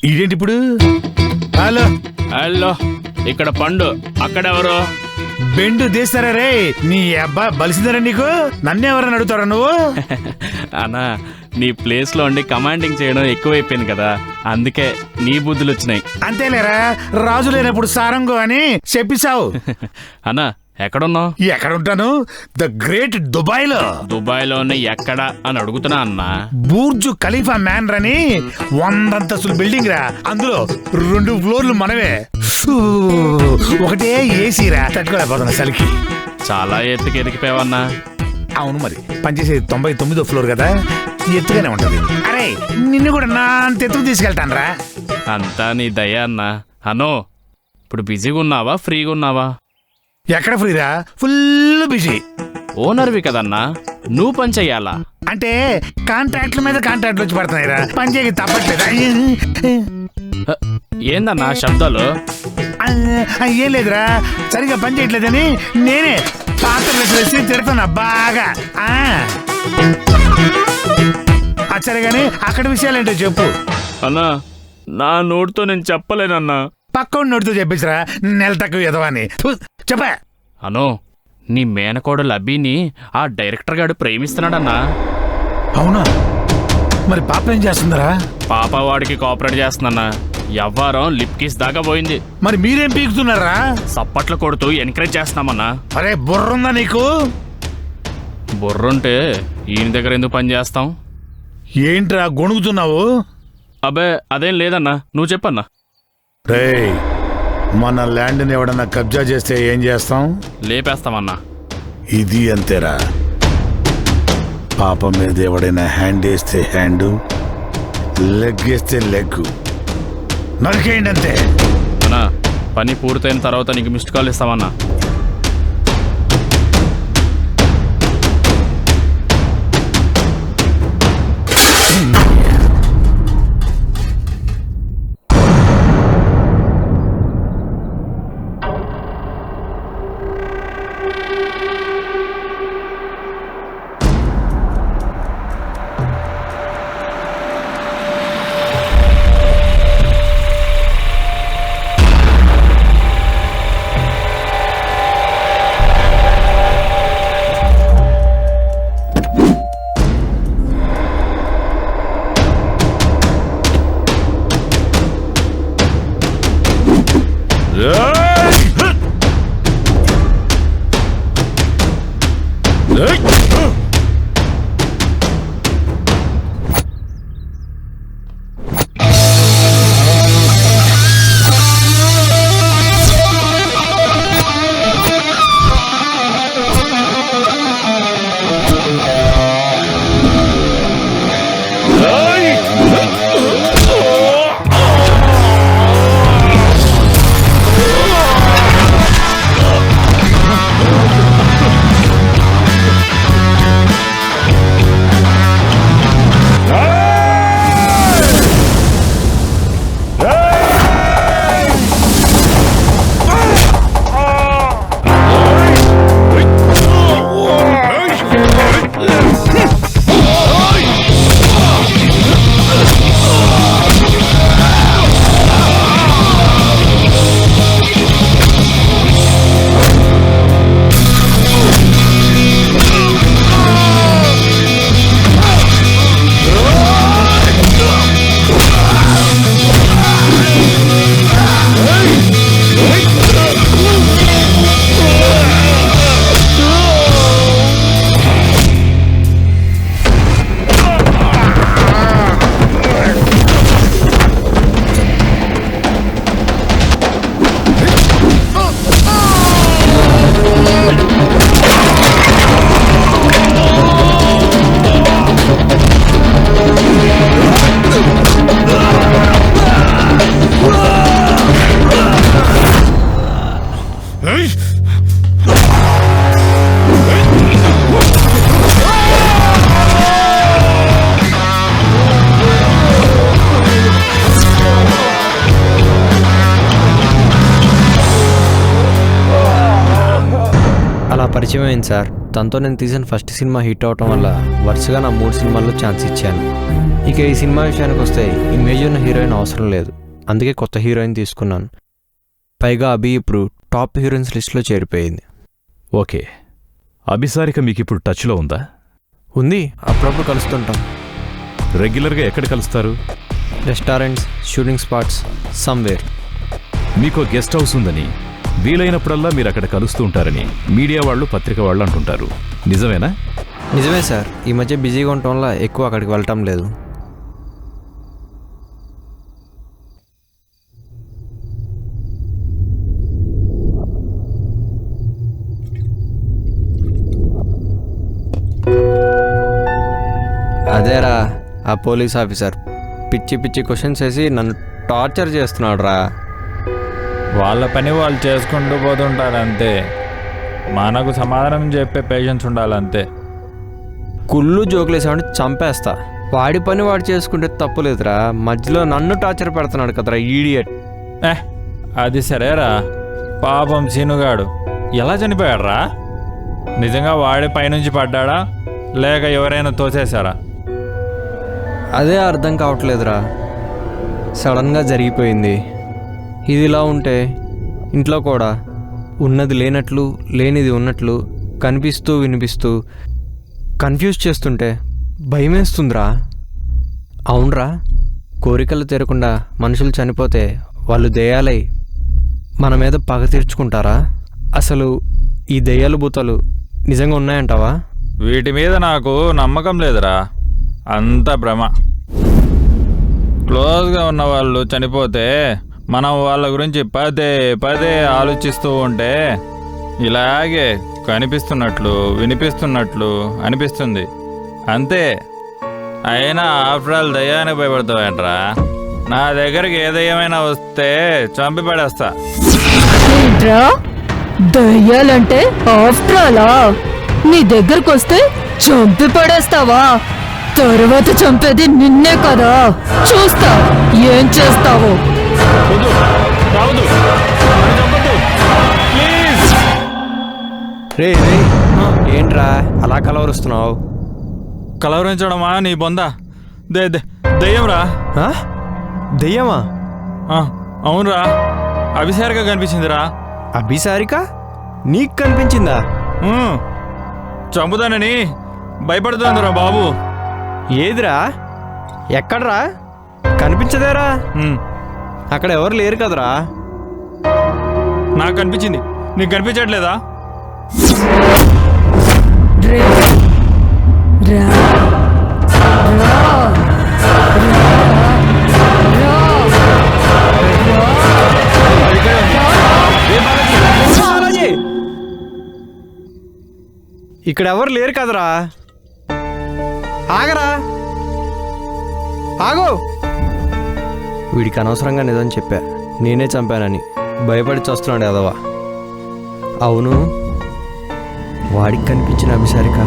ఇదేంటి ఇప్పుడు? హలో హలో, ఇక్కడ పండు, అక్కడెవరు? బెండు తీస్తారా రే? నీ అబ్బా బలిసిందరా నీకు? నన్నెవరని అడుగుతారా నువ్వు? అన్నా, నీ ప్లేస్ లో ఉండి కమాండింగ్ చేయడం ఎక్కువైపోయింది కదా, అందుకే నీ బుద్ధులు వచ్చినాయి. అంతేలేరా, రాజు లేనప్పుడు సారంగు అని చెప్పిసావు. అన్నా, ఎక్కడున్నావు? ఎక్కడుంటాను? ద గ్రేట్ దుబాయ్ లో. దుబాయ్ లోనే ఎక్కడ అని అడుగుతున్నా అన్నా. బూర్జు ఖలీఫా మ్యాన్ రని 100 అంతస్తుల బిల్డింగ్ రా. అందులో 2 ఫ్లోర్లు మనవే. ఒకటే ఏసీరా, తట్టుకోలేకపోతున్నా చలికి. చాలా ఎత్తుకి ఎదిగిపోయావన్నా. అవును, మరి పనిచేసేది 99వ ఫ్లోర్ కదా, ఎత్తుగానే ఉంటది. అరే, నిన్ను కూడా నా అంత ఎత్తుకు తీసుకెళ్తాను రా. అంతా నీ దయ అన్నా. అనో, ఇప్పుడు బిజీగా ఉన్నావా, ఫ్రీగా ఉన్నావా? ఎక్కడ ఫ్రీరా? Full busy. ఓనర్వి కదన్నా, నువ్వు పని చెయ్యాలా? అంటే కాంట్రాక్ట్ల మీద కాంట్రాక్ట్లు వచ్చి పడుతున్నాయిరా, పని చేయక తప్పట్లేదా? ఏందన్నా శబ్దాలు? ఏం లేదురా, సరిగా పని చేయట్లేదని నేనే పాత్రలు వేసి తిడుతున్నా బాగా. సరే గానీ అక్కడ విషయాలేంటో చెప్పు. అన్నా, నా నోటితో నేను చెప్పలేనన్నా. పక్క నోటితో చెప్పేసిరా, నెల తక్కువ ఎదవాని చెప్పా. అనో, నీ మేనకోడలు అభిని ఆ డైరెక్టర్ గాడు ప్రేమిస్తున్నాడన్నా. అవునా? మరి పాప ఏం చేస్తుందరా? పాప వాడికి కోఆపరేట్ చేస్తుందన్నా. ఎవ్వారం లిప్ కిస్ దాకా పోయింది. మరి మీరేం పీకుతున్నారా? సప్పట్లు కొడుతూ ఎంకరేజ్ చేస్తున్నామన్నా. అరే, బుర్రుందా నీకు? బుర్రుంటే ఈయన దగ్గర ఎందుకు పని చేస్తాం? ఏంట్రా గొణుగుతున్నావు? అబ్బే అదేం లేదన్నా, నువ్వు చెప్పన్నా. రేయ్, మన ల్యాండ్ని ఎవడన్నా కబ్జా చేస్తే ఏం చేస్తాం? లేపేస్తామన్నా. ఇది అంతేరా. పాప మీద ఎవడైనా హ్యాండ్ వేస్తే హ్యాండ్, లెగ్ వేస్తే లెగ్, నరికేయండి అంతే. అన్నా, పని పూర్తయిన తర్వాత నీకు మిస్డ్ కాల్ ఇస్తామన్నా. పరిచయం అయింది సార్. తనతో నేను తీసిన ఫస్ట్ సినిమా హిట్ అవటం వల్ల వరుసగా నా 3 సినిమాల్లో ఛాన్స్ ఇచ్చాను. ఇక ఈ సినిమా విషయానికి వస్తే ఇమేజ్ ఉన్న హీరోయిన్ అవసరం లేదు, అందుకే కొత్త హీరోయిన్ తీసుకున్నాను. పైగా అభి ఇప్పుడు టాప్ హీరోయిన్స్ లిస్ట్లో చేరిపోయింది. ఓకే, అభిసారిక మీకు ఇప్పుడు టచ్లో ఉందా? ఉంది, అప్పుడప్పుడు కలుస్తుంటాం. రెగ్యులర్గా ఎక్కడ కలుస్తారు? Restaurants, shooting spots, somewhere. మీకు గెస్ట్ హౌస్ ఉందని, వీలైనప్పుడల్లా మీరు అక్కడ కలుస్తూ ఉంటారని మీడియా వాళ్ళు, పత్రిక వాళ్ళు అంటుంటారు. నిజమేనా? నిజమే సార్. ఈ మధ్య బిజీగా ఉండటం వల్ల ఎక్కువ అక్కడికి వెళ్ళటం లేదు. అదేరా ఆ పోలీస్ ఆఫీసర్ పిచ్చి పిచ్చి క్వశ్చన్స్ వేసి నన్ను టార్చర్ చేస్తున్నాడు రా. వాళ్ళ పని వాళ్ళు చేసుకుంటూ పోతుంటారు అంతే. మనకు సమాధానం చెప్పే పేషెన్స్ ఉండాలంతే. కుళ్ళు జోకులేసామంటే చంపేస్తా. వాడి పని వాడు చేసుకుంటే తప్పులేదురా, మధ్యలో నన్ను టార్చర్ పెడుతున్నాడు కదరా ఈడియట్. అది సరేరా, పాపం సీనుగాడు ఎలా చనిపోయాడురా? నిజంగా వాడే పైనుంచి పడ్డాడా లేక ఎవరైనా తోసేశారా? అదే అర్థం కావట్లేదురా, సడన్గా జరిగిపోయింది. ఇదిలా ఉంటే ఇంట్లో కూడా ఉన్నది లేనట్లు, లేనిది ఉన్నట్లు కనిపిస్తూ వినిపిస్తూ కన్ఫ్యూజ్ చేస్తుంటే భయమేస్తుందిరా. అవునరా, కోరికలు తీరకుండా మనుషులు చనిపోతే వాళ్ళు దెయ్యాలై మన మీద పగ తీర్చుకుంటారా? అసలు ఈ దెయ్యాలు భూతాలు నిజంగా ఉన్నాయంటావా? వీటి మీద నాకు నమ్మకం లేదురా, అంత భ్రమ. క్లోజ్గా ఉన్న వాళ్ళు చనిపోతే మనం వాళ్ళ గురించి పదే పదే ఆలోచిస్తూ ఉంటే ఇలాగే కనిపిస్తున్నట్లు వినిపిస్తున్నట్లు అనిపిస్తుంది అంతే. అయినా ఆఫ్టర్ ఆల్ దయ్యానికి భయపడతావేంట్రా? నా దగ్గరికి ఏ దయ్యమైనా వస్తే చంపి పడేస్తా. దయ్యాలంటే ఆఫ్టర్ ఆలా? నీ దగ్గరకు వస్తే చంపి పడేస్తావా? తర్వాత చంపేది నిన్నే కదా, చూస్తా ఏం చేస్తావో. రే ఏంట్రా అలా కలవరుస్తున్నావు? కలవరించడమా నీ బొందా? దెయ్యంరా. దెయ్యమా? అవునరా, అభిసారిక కనిపించిందిరా. అభిసారిక నీకు కనిపించిందా? చంపుతానని భయపడుతుందిరా బాబు. ఏదిరా? ఎక్కడ్రా? కనిపించదేరా? అక్కడ ఎవరు లేరు కదరా. నాకు కనిపించింది, నీకు కనిపించట్లేదా? ఇక్కడ ఎవరు లేరు కదరా. ఆగరా, ఆగో. వీడికి అనవసరంగా నిజం చెప్పా, నేనే చంపానని. భయపడి చస్తున్నాడు ఎదవా. అవును, వాడికి కనిపించిన అభిసారిక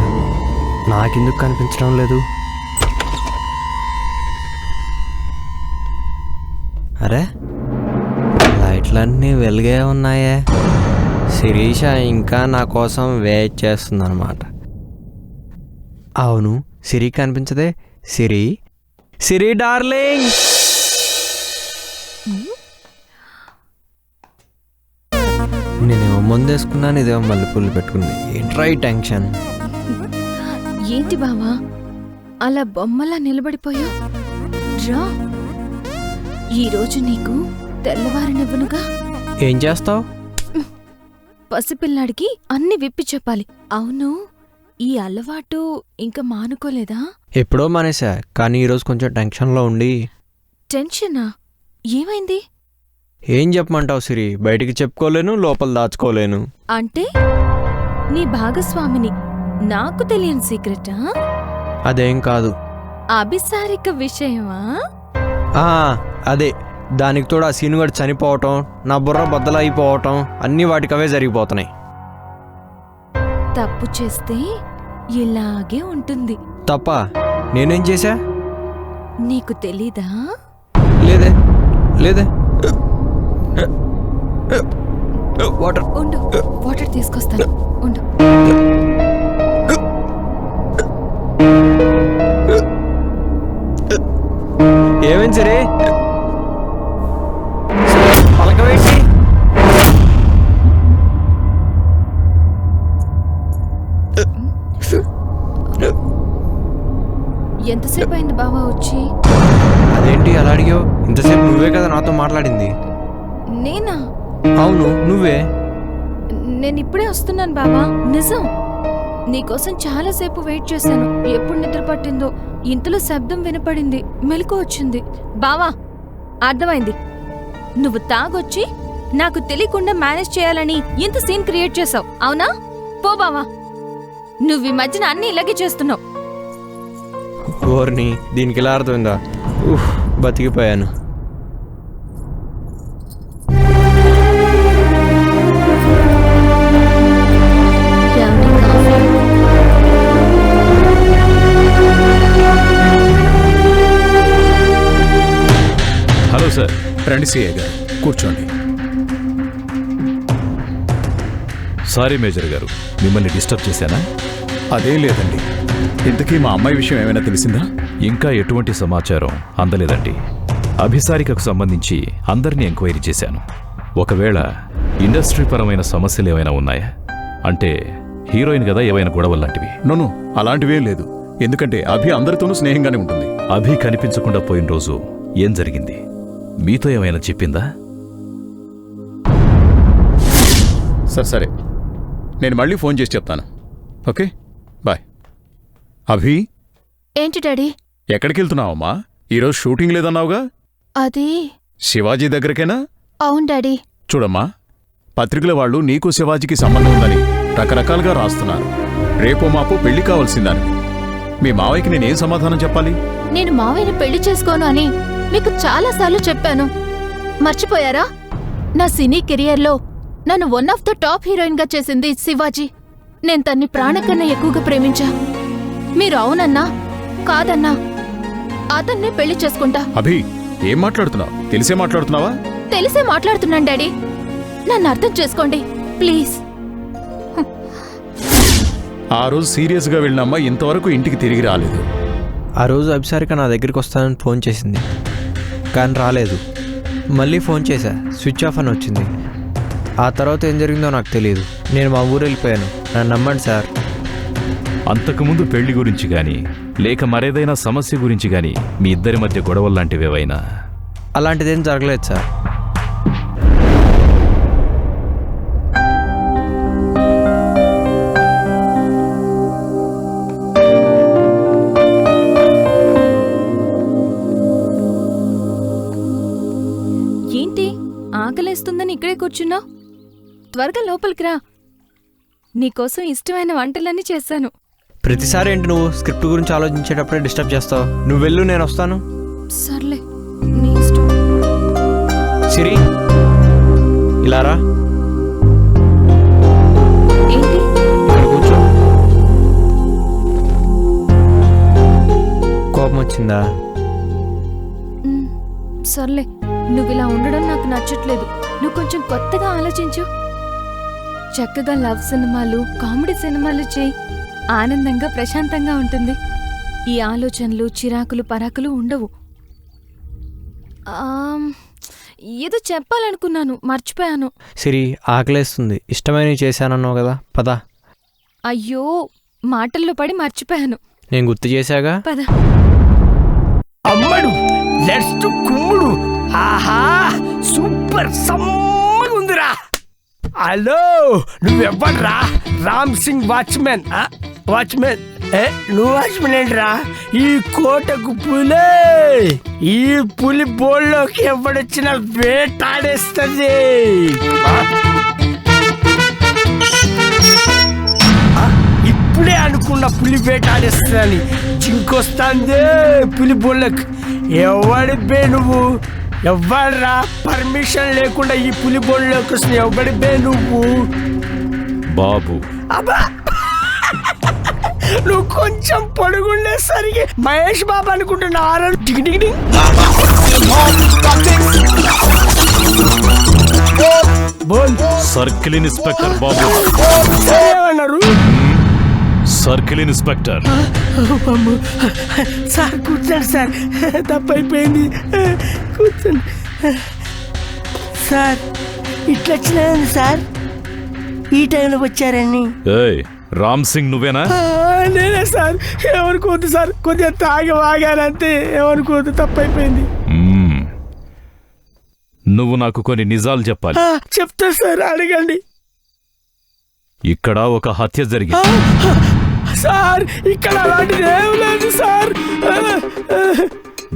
నాకెందుకు కనిపించడం లేదు? అరే, లైట్లన్నీ వెలుగే ఉన్నాయే. శిరీష ఇంకా నా కోసం వెయిట్ చేస్తుందన్నమాట. అవును, సిరి కనిపించదే. సిరి, సిరి డార్లింగ్. నేనేమో ముందేసుకున్నాను, ఇదేమో మల్లెపూలు పెట్టుకుంది. ఏంట్రా ఈ టెన్షన్? ఏంటి బావా అలా బొమ్మలా నిలబడిపోయా? రా, ఈరోజు నీకు తెల్లవారినివ్వనుగా. ఏం చేస్తావు? పసిపిల్లాడికి అన్ని విప్పి చెప్పాలి. అవును, ఈ అలవాటు ఇంకా మానుకోలేదా? ఎప్పుడో మానేసా, కానీ ఈరోజు కొంచెం టెన్షన్లో ఉండి. టెన్షనా? ఏమైంది? ఏం చెప్పమంటావు సిరి? బయటికి చెప్పుకోలేను, లోపల దాచుకోలేను. అంటే నీ భాగస్వామిని నాకు తెలియని సీక్రెటా? అదేం కాదు. అభిసారిక విషయమా? అదే. దానికి తోడు ఆ సీనుగాడు చనిపోవటం, నా బుర్ర బద్దలైపోవటం, అన్నీ వాటికవే జరిగిపోతున్నాయి. తప్పు చేస్తే ఇలాగే ఉంటుంది. తప్ప నేనేం చేశా? నీకు తెలీదా? లేదే, లేదే. వాటర్ ఉండు, వాటర్ తీసుకొస్తాను. ఉండు. ఏమైంది సరే పలకవేసి ఎంతసేపు అయింది బావా వచ్చి? అదేంటి అలా అడిగావు? ఇంతసేపు నువ్వే కదా నాతో మాట్లాడింది. నేనా? అవును నువ్వే. నేను ఇప్పుడే వస్తున్నాను బావా, నిజం. నీకోసం చాలాసేపు వెయిట్ చేశాను. ఎప్పుడు నిద్ర పట్టిందో ఇంతలో శబ్దం వినపడింది, మెలకు వచ్చింది. బావా అర్థమైంది, నువ్వు తాగొచ్చి నాకు తెలియకుండా మేనేజ్ చేయాలని ఇంత సీన్ క్రియేట్ చేసావు, అవునా? పో బావా, నువ్వు ఈ మధ్యన అన్ని ఇలాగే చేస్తున్నావు. ఓర్ని దీనికి ఇలా అర్థమైందా? బతికిపోయాను. Hello sir. రండి సిఐ గారు, కూర్చోండి. సారీ మేజర్ గారు, మిమ్మల్ని డిస్టర్బ్ చేశానా? అదేం లేదండి. ఇంతకీ మా అమ్మాయి విషయం ఏమైనా తెలిసిందా? ఇంకా ఎటువంటి సమాచారం అందలేదండి. అభిసారికకు సంబంధించి అందరినీ ఎంక్వైరీ చేశాను. ఒకవేళ ఇండస్ట్రీ పరమైన సమస్యలు ఏమైనా ఉన్నాయా? అంటే హీరోయిన్ కదా, ఏవైనా గొడవలు లాంటివి? నోను, అలాంటివేం లేదు. ఎందుకంటే అభి అందరితోనూ స్నేహంగానే ఉంటుంది. అభి కనిపించకుండా పోయిన రోజు ఏం జరిగింది? మీతో ఏమైనా చెప్పిందా? సరే, నేను మళ్ళీ ఫోన్ చేసి చెప్తాను. Okay, bye. అభి, ఏంటి డాడీ? ఎక్కడికి వెళ్తున్నావమ్మా? ఈరోజు షూటింగ్ లేదన్నావుగా? అది శివాజీ దగ్గరకేనా? అవును డాడీ. చూడమ్మా, పత్రికల వాళ్ళు నీకు శివాజీకి సంబంధం ఉందని రకరకాలుగా రాస్తున్నారు. రేపో మాపో పెళ్లి కావాల్సిందని. మీ మావయ్యకి నేనేం సమాధానం చెప్పాలి? నేను మావయ్యని పెళ్లి చేసుకోను అని మీకు చాలాసార్లు చెప్పాను, మర్చిపోయారా? నా సినీ కెరియర్లో నన్ను one of the top heroine గా చేసింది శివాజీ. నేను తన్ని ప్రాణం కన్నా ఎక్కువగా ప్రేమించా. మీరు అవునన్నా కాదన్నా అతన్నే పెళ్లి చేసుకుంటా. అభి, ఏం మాట్లాడుతున్నావు? తెలిసే మాట్లాడుతున్నావా? తెలిసే మాట్లాడుతున్నాను డాడీ, నన్ను అర్థం చేసుకోండి ప్లీజ్. ఆ రోజు సీరియస్గా వెళ్ళినమ్మా ఇంతవరకు ఇంటికి తిరిగి రాలేదు. ఆ రోజు అభిసారిక నా దగ్గరికి వస్తానని ఫోన్ చేసింది, కానీ రాలేదు. మళ్ళీ ఫోన్ చేశా, స్విచ్ ఆఫ్ అని వచ్చింది. ఆ తర్వాత ఏం జరిగిందో నాకు తెలియదు. నేను మా ఊరు వెళ్ళిపోయాను, నన్ను నమ్మండి సార్. అంతకుముందు పెళ్లి గురించి గాని లేక మరేదైనా సమస్య గురించి గాని మీ ఇద్దరి మధ్య గొడవలు లాంటివేవైనా? అలాంటిదేం జరగలేదు సార్. ఏంటి ఆకలేస్తుందని ఇక్కడే కూర్చున్నావు? త్వరగా లోపలికి రా, నీకోసం ఇష్టమైన వంటలన్నీ చేశాను. ప్రతిసారి ఏంటి నువ్వు స్క్రిప్ట్ గురించి ఆలోచించేటప్పుడే డిస్టర్బ్ చేస్తావు? నువ్వు వెళ్ళు, నేను వస్తాను. సర్లే, నీ ఇష్టం. సిరి, ఇలా రా. ఏంటి? ఇక్కడ కూర్చో. కోపం వచ్చిందా? సర్లే, నువ్వు ఇలా ఉండడం నాకు నచ్చట్లేదు. నువ్వు కొంచెం కొత్తగా ఆలోచించు. చక్కగా లవ్ సినిమాలు, కామెడీ సినిమాలు చేయి. ఆనందంగా ప్రశాంతంగా ఉంటుంది. ఈ ఆలోచనలు, చిరాకులు, పరాకులు ఉండవు. ఏదో చెప్పాలనుకున్నాను, మర్చిపోయాను. సిరి, ఆకలేస్తుంది. ఇష్టమైనవి చేశానన్నావు కదా, పద. అయ్యో, మాటల్లో పడి మర్చిపోయాను. నేను గుర్తు చేశాగా, పద. అమ్మడు లెట్స్ కుమ్ముడు. ఆహా, సూపర్ సమ్మగుందిరా. హలో, నువ్వెవ్వడ్రా? రామ్ సింగ్ వాచ్మెన్. వాచ్మెన్? నువ్వు వాచ్మెన్ ఏంట్రా? ఈ కోటకు పులే. ఈ పులి బోల్లోకి ఎవడొచ్చినా వేటాడేస్తుంది. ఇప్పుడే అనుకున్న పులి వేటాడేస్తుందని. జింకొస్తాందే పులి బోళ్ళకి. ఎవడి బే నువ్వు? ఎవ్వడ్రా పర్మిషన్ లేకుండా ఈ పులి బోళ్ళలోకి వస్తుంది? ఎవడి బే నువ్వు? బాబు. అబ్బా, నువ్వు కొంచెం పొడుగుండేసరికి మహేష్ బాబు అనుకుంటున్నా. Tick tick tick. బోల్. సర్కిల్ ఇన్స్పెక్టర్ బాబు. సార్ ఏమన్నారు? Circle inspector. అమ్మో. సార్ కూర్చోండి సార్, తప్పైపోయింది, కూర్చోండి సార్. ఇట్లా వచ్చినాను సార్, ఈ టైంలో వచ్చారని. ఏయ్ రామ్ సింగ్ నువ్వేనా? నేనే సార్. ఏమనుకోవద్దు సార్, కొద్దిగా తాగి వాగానంతే, ఏమనుకోవద్దు, తప్పైపోయింది. నువ్వు నాకు కొన్ని నిజాలు చెప్పాలి. చెప్తా సార్, అడగండి. ఇక్కడ ఒక హత్య జరిగింది. సార్ ఇక్కడ అలాంటిది ఏం లేదు సార్.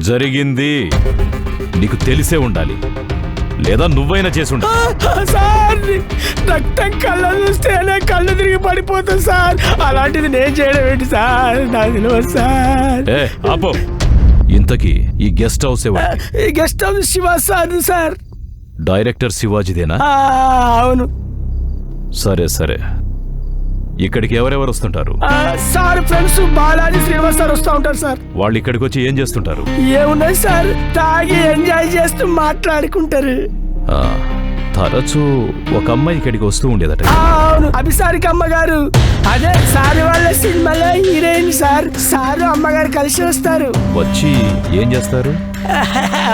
జరిగింది, నీకు తెలిసే ఉండాలి, లేదా నువ్వైనా చేసి ఉండాలి. సార్ రక్తం కళ్ళ చూస్తేనే కళ్ళు తిరిగి పడిపోతుంది సార్. అలాంటిది నేను చేయడం ఏంటి సార్, నాకు తెలియదు సార్. ఏ ఆపో. ఇంతకీ ఈ గెస్ట్ హౌస్ ఎవరు? ఈ guest house Shiva sir sir. Director శివాజీదేనా? అవును. సరే సరే, ఇక్కడికి ఎవరెవరు వస్తుంటారు? Sir friends Balaji Srinivas sir వస్తూ ఉంటారు సార్. వాళ్ళు ఇక్కడికి వచ్చి ఏం చేస్తుంటారు? ఏమున్నాయి సార్, తాగి ఎంజాయ్ చేస్తూ మాట్లాడుకుంటారు. తరచూ ఒక అమ్మాయి ఇక్కడికి వస్తూ ఉండేదట. అవును, అభిసారిక అమ్మగారు. అదే సార్ వాళ్ళ సినిమాలో హీరోయిన్ సార్. సారు అమ్మగారు కలిసి వస్తారు. వచ్చి ఏం చేస్తారు?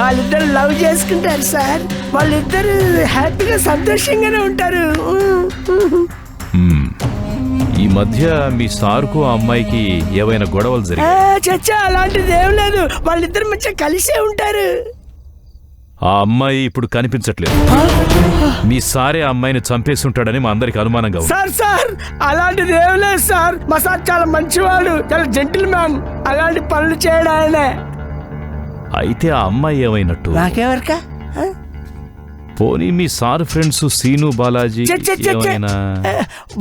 వాళ్ళిద్దరు లవ్ చేసుకుంటారు సార్. వాళ్ళిద్దరు హ్యాపీగా సంతోషంగానే ఉంటారు. ఈ మధ్య మీ సార్కు ఆ అమ్మాయికి ఏవైనా గొడవలు జరిగాయి? చచ్చా అలాంటిది ఏం లేదు, వాళ్ళిద్దరు మంచిగా కలిసే ఉంటారు. ఆ అమ్మాయి ఇప్పుడు కనిపించట్లేదు. మీ సారే ఆ అమ్మాయిని చంపేస్తుంటాడని మా అందరికి అనుమానంగా ఉంది. సార్ సార్ అలాంటిది ఏం లేదు సార్. మా సార్ చాలా మంచివాడు, చాలా జెంటిల్ మ్యాన్. అలాంటి పనులు చేయడం ఆయనే. అయితే ఆ అమ్మాయి ఏమైనట్టు? నాకెవరికా? పోనీ మీ సార్ ఫ్రెండ్స్ సీను బాలాజీ ఏమైనా?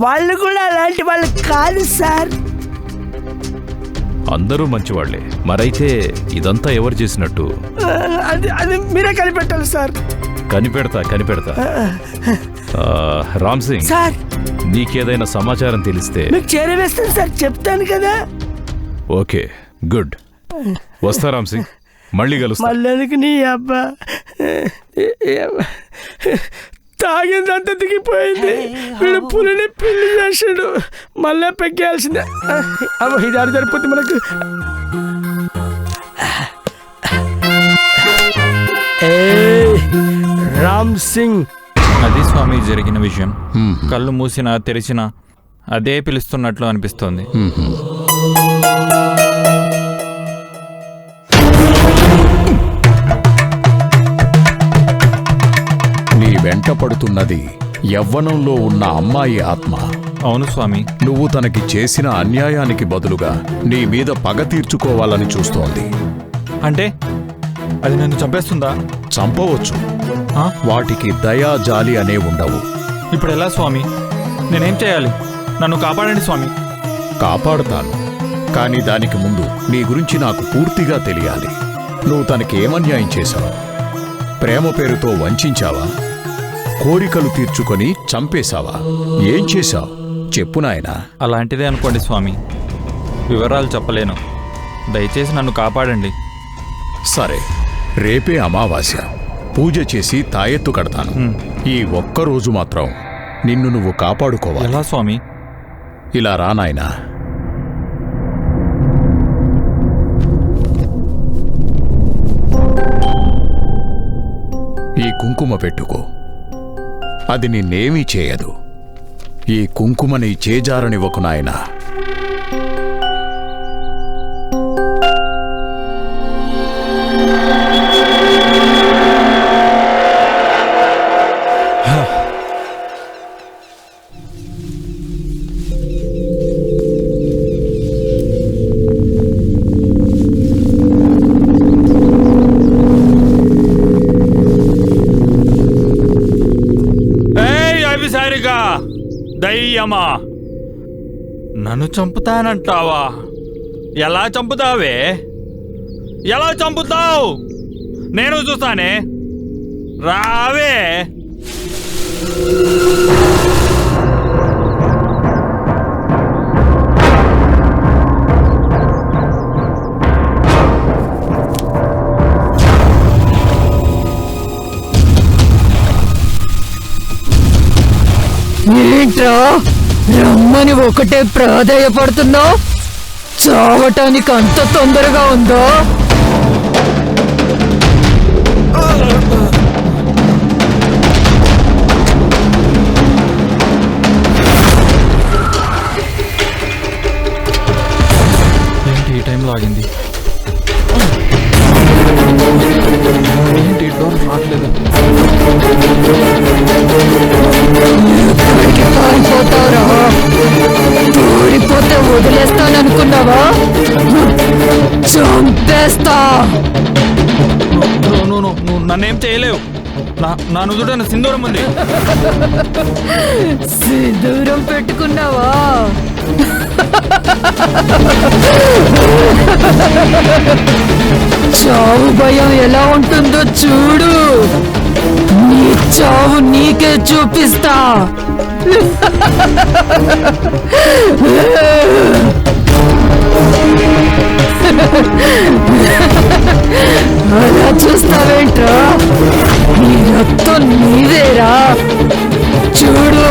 వాళ్ళు కూడా అలాంటి వాళ్ళు కాదు సార్. అందరూ మంచివాళ్లే. మరైతే ఇదంతా ఎవరు చేసినట్టు? అది మీరే కనిపెట్టాలి సార్. కనిపెడతా. రామ్ సింగ్ సార్, నీకేదైనా సమాచారం తెలిస్తే మీకు చేరవేస్తాను సార్, చెప్తాను కదా. Okay good. వస్తా రామ్ సింగ్, మళ్ళీ కలుస్తా. మళ్ళీ నీ అబ్బా తాగిందంతా దిగిపోయింది. వీడు పులిని పిల్లి చేసాడు, మళ్ళీ పెక్కేయాల్సిందే. అవ్వ ఇది ఆడ సరిపోతుంది మనకు. రామ్ సింగ్. అది స్వామి జరిగిన విషయం. కళ్ళు మూసినా తెరిచినా అదే పిలుస్తున్నట్లు అనిపిస్తోంది. నీ వెంట పడుతున్నది యవ్వనంలో ఉన్న అమ్మాయి ఆత్మ. అవును స్వామి. నువ్వు తనకి చేసిన అన్యాయానికి బదులుగా నీ మీద పగ తీర్చుకోవాలని చూస్తోంది. అంటే అది నన్ను చంపేస్తుందా? చంపవచ్చు. వాటికి దయా జాలి అనే ఉండవు. ఇప్పుడు ఎలా స్వామి? నేనేం చేయాలి? నన్ను కాపాడండి స్వామి. కాపాడుతాను, కానీ దానికి ముందు నీ గురించి నాకు పూర్తిగా తెలియాలి. నువ్వు తనకి ఏమన్యాయం చేశావు? ప్రేమ పేరుతో వంచావా? కోరికలు తీర్చుకొని చంపేశావా? ఏం చేశావు చెప్పు నాయనా. అలాంటిదే అనుకోండి స్వామి, వివరాలు చెప్పలేను. దయచేసి నన్ను కాపాడండి. సరే, రేపే అమావాస్య. పూజ చేసి తాయెత్తు కడతాను. ఈ ఒక్కరోజు మాత్రం నిన్ను నువ్వు కాపాడుకోవాలి. ఎలా స్వామి? ఇలా రా నాయనా. ఈ కుంకుమ పెట్టుకో, అది నిన్నేమీ చేయదు. ఈ కుంకుమని చేజారనివ్వకు నాయనా. దయ్యమా, నన్ను చంపుతానంటావా? ఎలా చంపుతావే? ఎలా చంపుతావు? నేను చూస్తానే, రావే. ఏంట్రా రమ్మని ఒకటే ప్రాధాయపడుతున్నావు? చావటానికి అంత తొందరగా ఉందో? ఏంటి ఈ టైంలో ఆగింది? ఏంటి డోర్ రావట్లేదు? తోడిపోతే వదిలేస్తాననుకున్నావా? చంపేస్తా. నువ్వు నన్నేం చేయలేవు. నా నుదుటన సింధూరం ఉంది. సింధూరం పెట్టుకున్నావా? చావు భయం ఎలా ఉంటుందో చూడు. నీ చావు నీకే చూపిస్తా. అలా చూస్తావేంట్రా? నీ రక్తం నీదేరా, చూడు.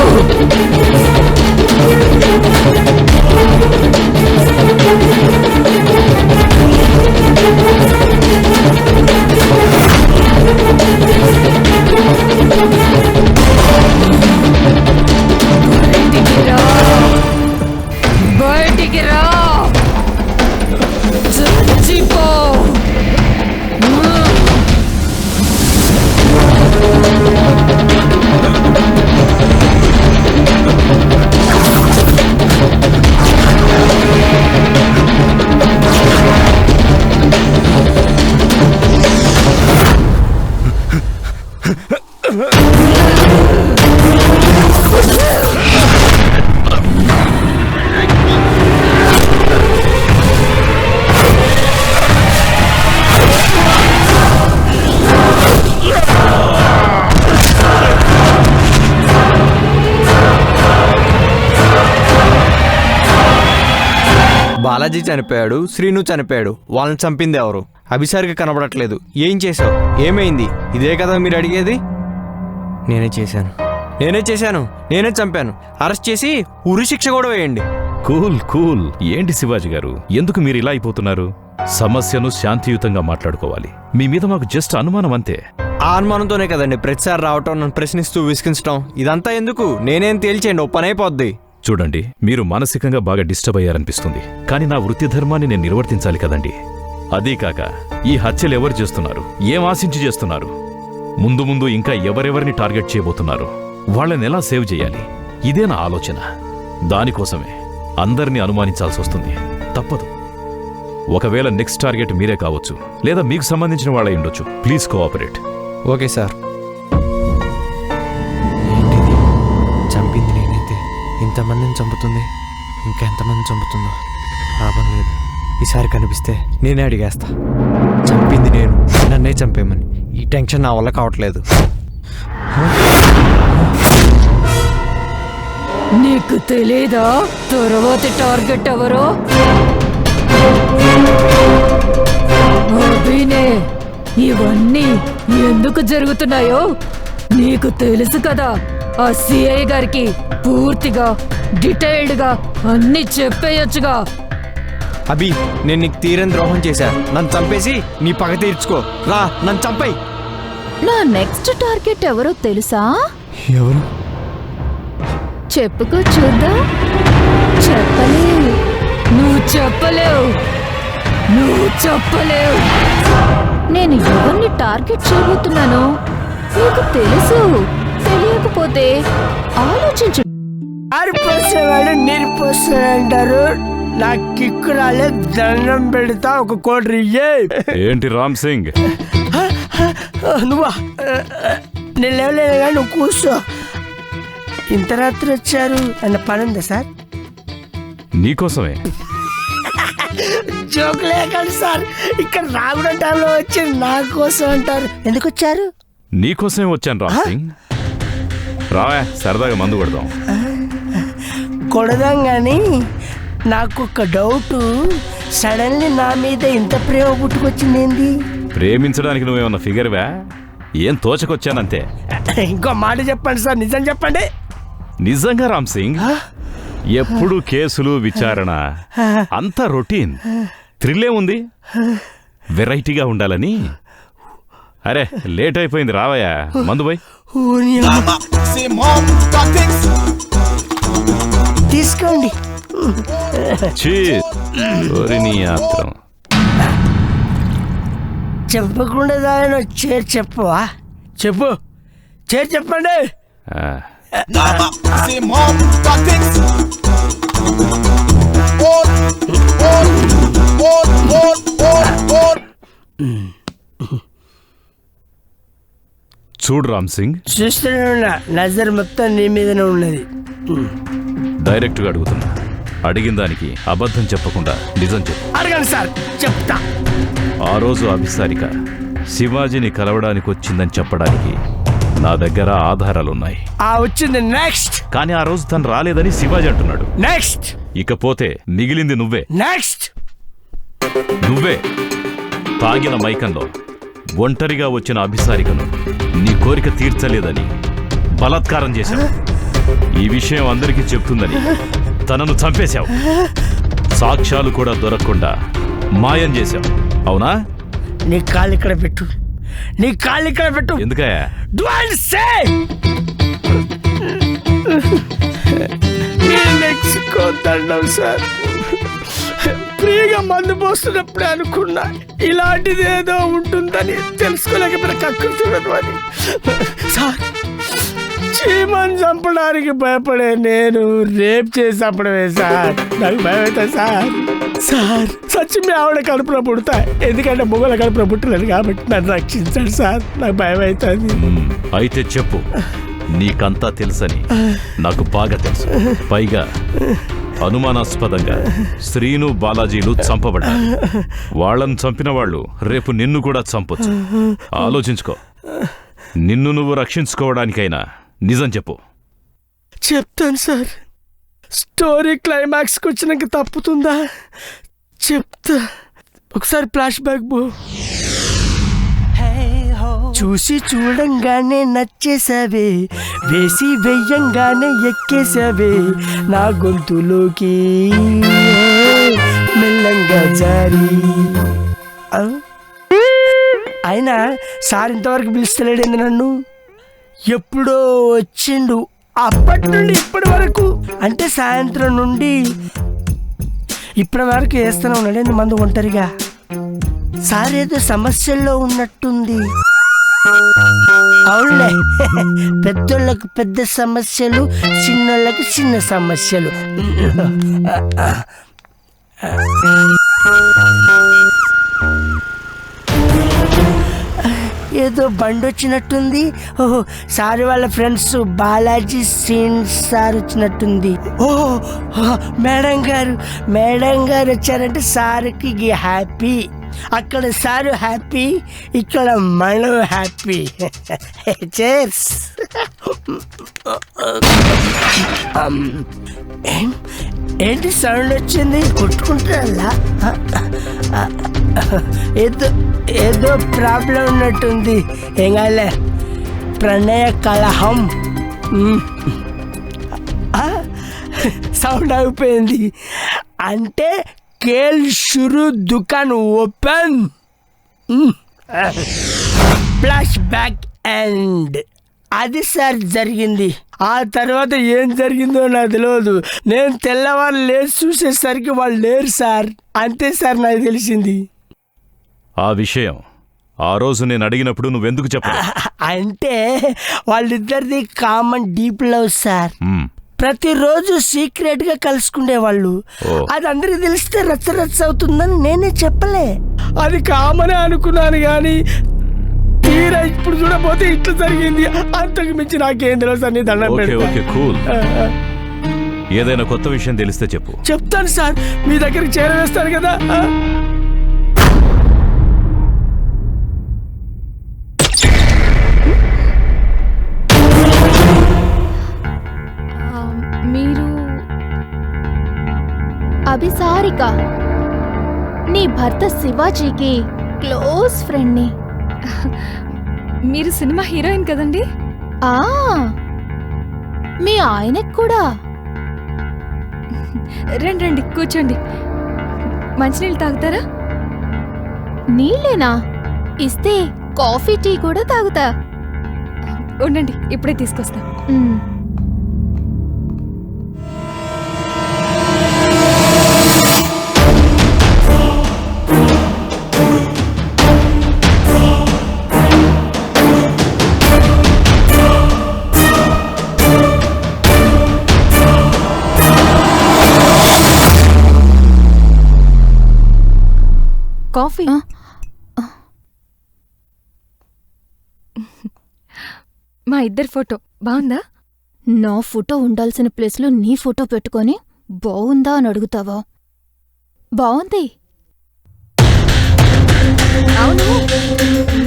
బయటికి రా, చచ్చిపో. బాలాజీ చనిపోయాడు, శ్రీను చనిపోయాడు. వాళ్ళని చంపింది ఎవరు? అభిసారికి కనబడట్లేదు. ఏం చేసావు? ఏమైంది? ఇదే కదా మీరు అడిగేది? నేనే చేశాను, నేనే చంపాను. అరెస్ట్ చేసి ఉరి శిక్ష కూడా వేయండి. కూల్. ఏంటి శివాజీ గారు, ఎందుకు మీరు ఇలా అయిపోతున్నారు? సమస్యను శాంతియుతంగా మాట్లాడుకోవాలి. మీ మీద మాకు జస్ట్ అనుమానం అంతే. ఆ అనుమానంతోనే కదండి ప్రతిసారి రావటం, నన్ను ప్రశ్నిస్తూ విసిగించడం. ఇదంతా ఎందుకు? నేనేం తేల్చేయండి, ఓ పని అయిపోద్ది. చూడండి, మీరు మానసికంగా బాగా డిస్టర్బ్ అయ్యారనిపిస్తుంది. కానీ నా వృత్తి ధర్మాన్ని నేను నిర్వర్తించాలి కదండి. అదీ కాక ఈ హత్యలు ఎవరు చేస్తున్నారు? ఏం ఆశించి చేస్తున్నారు? ముందు ముందు ఇంకా ఎవరెవరిని టార్గెట్ చేయబోతున్నారు? వాళ్ళని ఎలా సేవ్ చేయాలి? ఇదే నా ఆలోచన. దానికోసమే అందరినీ అనుమానించాల్సి వస్తుంది. తప్పదు. ఒకవేళ నెక్స్ట్ టార్గెట్ మీరే కావచ్చు, లేదా మీకు సంబంధించిన వాళ్ళై ఉండొచ్చు. Please cooperate. Okay sir. చంపింది నేనైతే ఇంతమందిని చంపుతుంది, ఇంకా ఎంతమంది చంపుతుందో లాభం లేదు. ఈసారి కనిపిస్తే నేనే అడిగేస్తా. చంపింది నేను, నన్నే చంపేమని. ఈ టెన్షన్ నా వల్ల కావట్లేదు. నీకు తెలీదా తర్వాతి టార్గెట్ ఎవరో? అభినే. ఇవన్నీ ఎందుకు జరుగుతున్నాయో నీకు తెలుసు కదా. ఆ సిఐ గారికి పూర్తిగా డీటెయిల్డ్ గా అన్ని చెప్పేయొచ్చుగా. అభి, నేను నీకు తీరని ద్రోహం చేశా. నన్ను చంపేసి నీ పగ తీర్చుకో. రా, నన్ను చంపేయ్. నా నెక్స్ట్ టార్గెట్ ఎవరో తెలుసా? ఎవరు? చెప్పుకో చూద్దాం. చెప్పలేవు. నువ్వు చెప్పలేవు. నేను ఎవరిని టార్గెట్ చేయబోతున్నానో నీకు తెలుసు. తెలియకపోతే ఆలోచించు. ఆరిపోసేవాడు నీరు పోస్తాడంటారు. నా కిక్కు రాలే, దండం పెడతా. ఒక కోటి ఏంటి రామ్ సింగ్? నువ్వా? నేను లేవలేదు కానీ నువ్వు కూర్చో. ఇంత రాత్రి వచ్చారు అన్న పని ఉందా సార్? నీకోసమే. జోక్ లేకండి సార్. ఇక్కడ రాగుడం టైంలో వచ్చి నా కోసం అంటారు. ఎందుకు వచ్చారు? నీకోసమే వచ్చాను రామ్ సింగ్. రావా, సరదాగా మందు కొడదాం. కొడదాం కానీ నాకు ఒక డౌట్. సడన్లీ నా మీద ఇంత ప్రేమ పుట్టుకొచ్చింది ఏంది? ప్రేమించడానికి నువ్వేమన్నా ఫిగర్వా? ఏం తోచకొచ్చానంతే. ఇంకో మాట చెప్పండి సార్, నిజం చెప్పండి. నిజంగా రామ్ సింగ్, ఎప్పుడు కేసులు విచారణ అంతా రొటీన్. థ్రిల్లే ఉంది, వెరైటీగా ఉండాలని. అరే లేట్ అయిపోయింది, రావయ్యా మందు పోయి. తీసుకోండి. చెప్పకుండా దాని చేరు చెప్పవా? చెప్పు, చేరు చెప్పండి. చూడు రామ్ సింగ్, చూస్తూనే ఉన్నా, నజర్ మొత్తం నీ మీదనే ఉన్నది. డైరెక్ట్గా అడుగుతున్నా, అడిగిన దానికి అబద్ధం చెప్పకుండా నిజం చెప్పు. అడగండి సార్, చెప్తా. ఆ రోజు అభిసారిక శివాజీని కలవడానికి వచ్చిందని చెప్పడానికి నా దగ్గర ఆధారాలున్నాయి. వచ్చింది. నెక్స్ట్. కానీ ఆ రోజు తను రాలేదని శివాజీ అంటున్నాడు. నెక్స్ట్. ఇకపోతే మిగిలింది నువ్వే. నెక్స్ట్. నువ్వే తాగిన మైకంలో ఒంటరిగా వచ్చిన అభిసారికను నీ కోరిక తీర్చలేదని బలాత్కారం చేశావు. ఈ విషయం అందరికీ చెప్తుందని తనను చంపేశావు. సాక్ష్యాలు కూడా దొరకకుండా మాయం చేశావు, అవునా? నీ కాళ్ళు ఇక్కడ పెట్టు, నీ కాళ్ళు ఇక్కడ పెట్టు. ఎందుకయ్యా? మెక్సికో దండం సార్. ఫ్రీగా మందు పోస్తున్నప్పుడే అనుకున్నా ఇలాంటిది ఏదో ఉంటుందని, తెలుసుకోలేకపోయినా కక్కులు చూడదు అని. సార్, చీమని చంపడానికి భయపడే నేను రేప్ చేసి చంపడమే సార్. నాకు భయం అవుతుంది సార్. సార్, సచ్చి మీ ఆవిడ కడుపులో పుడతాయి, ఎందుకంటే మొగల కడుపులో పుట్టలేదు కాబట్టి నన్ను రక్షించండి సార్. నాకు భయం అవుతుంది. అయితే చెప్పు, నీకంతా తెలుసని నాకు బాగా తెలుసు. పైగా అనుమానాస్పదంగా శ్రీను, బాలాజీలు చంపబడ్డారు. వాళ్ళని చంపిన వాళ్ళు రేపు నిన్ను కూడా చంపొచ్చు. ఆలోచించుకో. నిన్ను నువ్వు రక్షించుకోవడానికైనా నిజం చెప్పు. చెప్తాను సార్. స్టోరీ క్లైమాక్స్కి వచ్చినాక తప్పుతుందా? చెప్తా. ఒకసారి ఫ్లాష్ బ్యాక్ బో. చూసి చూడంగానే నచ్చేసావే, వేసి వెయ్యంగానే ఎక్కేసావే నా గొంతులోకి మెల్లంగా జారి. అయినా సార్ ఇంతవరకు పిలుస్తలేడేంది నన్ను? ఎప్పుడో వచ్చిండు, అప్పటి నుండి ఇప్పటి వరకు, అంటే సాయంత్రం నుండి ఇప్పటి వరకు వేస్తూనే ఉన్నాడు మందు ఒంటరిగా. సార్ ఏదో సమస్యల్లో ఉన్నట్టుంది. అవునులే, పెద్దోళ్ళకు పెద్ద సమస్యలు, చిన్నోళ్ళకి చిన్న సమస్యలు. ఏదో బండి వచ్చినట్టుంది. ఓహో, సార్ వాళ్ళ ఫ్రెండ్స్ బాలాజీ, శ్రీన్ సార్ వచ్చినట్టుంది. ఓహో, మేడం గారు వచ్చారంటే సార్కి హ్యాపీ. అక్కడ సారు హ్యాపీ, ఇక్కడ మనం హ్యాపీ. చేర్స్. ఏంటి సౌండ్ వచ్చింది? కొట్టుకుంటారా? ఏదో ప్రాబ్లం ఉన్నట్టుంది. ఏం కాలే, ప్రణయ కలహం. సౌండ్ అయిపోయింది అంటే కేల్ షురు దుకాన్ ఓపెన్. ఫ్లాష్ బ్యాక్ అండ్ అది సార్ జరిగింది. ఆ తర్వాత ఏం జరిగిందో నాకు తెలియదు. నేను తెల్లవారు లేచి చూసేసరికి వాళ్ళు లేరు సార్. అంతే సార్ నాకు తెలిసింది. ఆ విషయం ఆ రోజు నేను అడిగినప్పుడు నువ్వెందుకు చెప్పావు? అంటే వాళ్ళిద్దరిది కామన్ డీప్ లవ్ సార్. ప్రతిరోజు సీక్రెట్ గా కలుసుకునేవాళ్ళు. అది అందరికి తెలిస్తే రచ్చ అవుతుందని నేనే చెప్పలే. అది కామనే అనుకున్నాను కానీ తీరా ఇప్పుడు చూడబోతే ఇట్లా జరిగింది. అంతకు మించి నాకేం తెలుసు అని దండం పెడతా. ఏదైనా కొత్త విషయం తెలిస్తే చెప్పు. చెప్తాను సార్, మీ దగ్గరికి చేరవేస్తాను కదా. మీరు అభిసారిక, నీ భర్త శివాజీకి క్లోజ్ ఫ్రెండ్ని. మీరు సినిమా హీరోయిన్ కదండి? మీ ఆయనకు కూడా? రండి రండి కూర్చోండి. మంచినీళ్ళు తాగుతారా? నీళ్ళేనా? ఇస్తే కాఫీ టీ కూడా తాగుతా. ఉండండి, ఇప్పుడే తీసుకొస్తా. కాఫీ. మా ఇద్దరి ఫోటో బాగుందా? నా ఫోటో ఉండాల్సిన ప్లేస్లో నీ ఫోటో పెట్టుకొని బాగుందా అని అడుగుతావా? బాగుంది. అవును,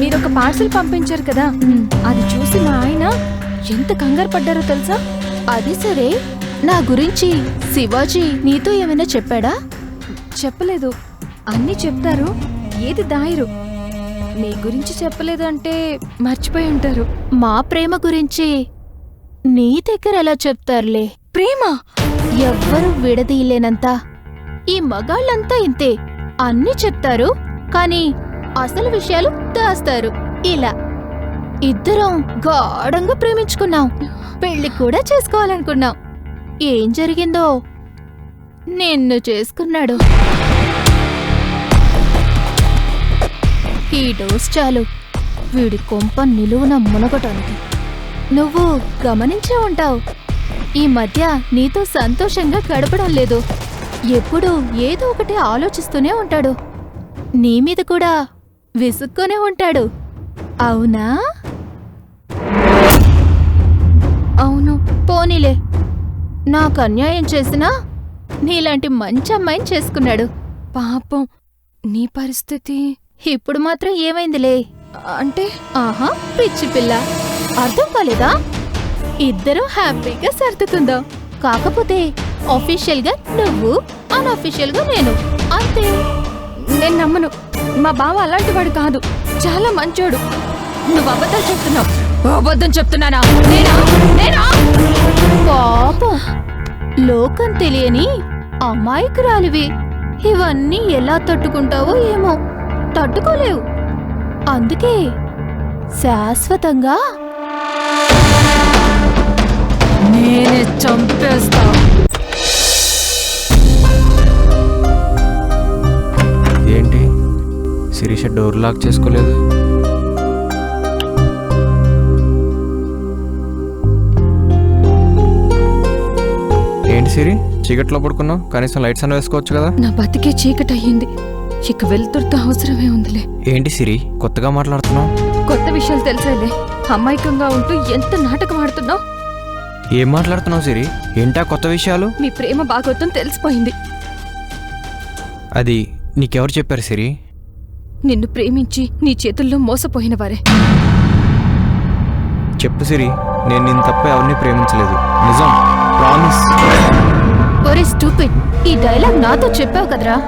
మీరొక పార్సల్ పంపించారు కదా, అది చూసి మా ఆయన ఎంత కంగారు పడ్డారో తెలుసా? అది సరే, నా గురించి శివాజీ నీతో ఏమైనా చెప్పాడా? చెప్పలేదు. అన్నీ చెప్తారు, ఏది దాయరు. మీ గురించి చెప్పలేదు అంటే మర్చిపోయి ఉంటారు. మా ప్రేమ గురించి నీ దగ్గర ఎలా చెప్తారులే? ప్రేమ ఎవ్వరూ విడదీయలేనంత. ఈ మగాళ్ళంతా ఇంతే, అన్నీ చెప్తారు కానీ అసలు విషయాలు దాస్తారు. ఇలా ఇద్దరం గాఢంగా ప్రేమించుకున్నాం, పెళ్లి కూడా చేసుకోవాలనుకున్నాం. ఏం జరిగిందో? నిన్ను చేసుకున్నాడు. ఈ డోస్ చాలు వీడి కొంప నిలువున మునగటానికి. నువ్వు గమనించే ఉంటావు, ఈ మధ్య నీతో సంతోషంగా గడపడం లేదు. ఎప్పుడూ ఏదో ఒకటి ఆలోచిస్తూనే ఉంటాడు. నీ మీద కూడా విసుక్కునే ఉంటాడు. అవునా? అవును. పోనీలే, నాకు అన్యాయం చేసినా నీలాంటి మంచి అమ్మాయిని చేసుకున్నాడు. పాపం, నీ పరిస్థితి ఇప్పుడు మాత్రం ఏమైందిలే? అంటే ఆహా, పిచ్చి పిల్ల, అర్థం కాలేదా? ఇద్దరం హ్యాపీగా సర్దుకుందాం. కాకపోతే ఆఫీషియల్ గా నువ్వు, అన్అఫీషియల్ గా నేను, అంతే. నేను నమ్మను. మా బావ అలాంటి వాడు కాదు, చాలా మంచోడు. నువ్వు అబద్ధాలు చెప్తున్నావు. అబద్ధం చెప్తున్నానా? పాపం, లోకం తెలియని అమాయకురాలివి. ఇవన్నీ ఎలా తట్టుకుంటావో ఏమో. తట్టుకోలేవు. అందుకే శాశ్వతంగా నేనే చంపేస్తా. ఏంటి శిరీష డోర్ లాక్ చేసుకోలేదు? ఏంటి సిరి, చీకట్లో పడుకున్నావు? కనీసం లైట్స్ అన్న వేసుకోవచ్చు కదా. నా బతికే చీకటి అయ్యింది, ఇక వెళ్తురుతో అవసరమే ఉందిలే. ఏంటి సిరి కొత్తగా మాట్లాడుతున్నావు? కొత్త విషయాలు తెలిసేలే. అమాయకంగా ఉంటూ ఎంత నాటకం ఆడుతున్నావు. ఏం మాట్లాడుతున్నావు సిరి? ఏంటా కొత్త విషయాలు? మీ ప్రేమ భాగవతం తెలిసిపోయింది. అది నీకెవరు చెప్పారు సిరి? నిన్ను ప్రేమించి నీ చేతుల్లో మోసపోయిన వారే. చెప్పు సిరి, నేను నిన్ను తప్ప ఎవరిని ప్రేమించలేదు. నిజం, ప్రామిస్. ఒరే స్టూపిడ్, ఈ డైలాగ్ నాతో చెప్పావు కదరా?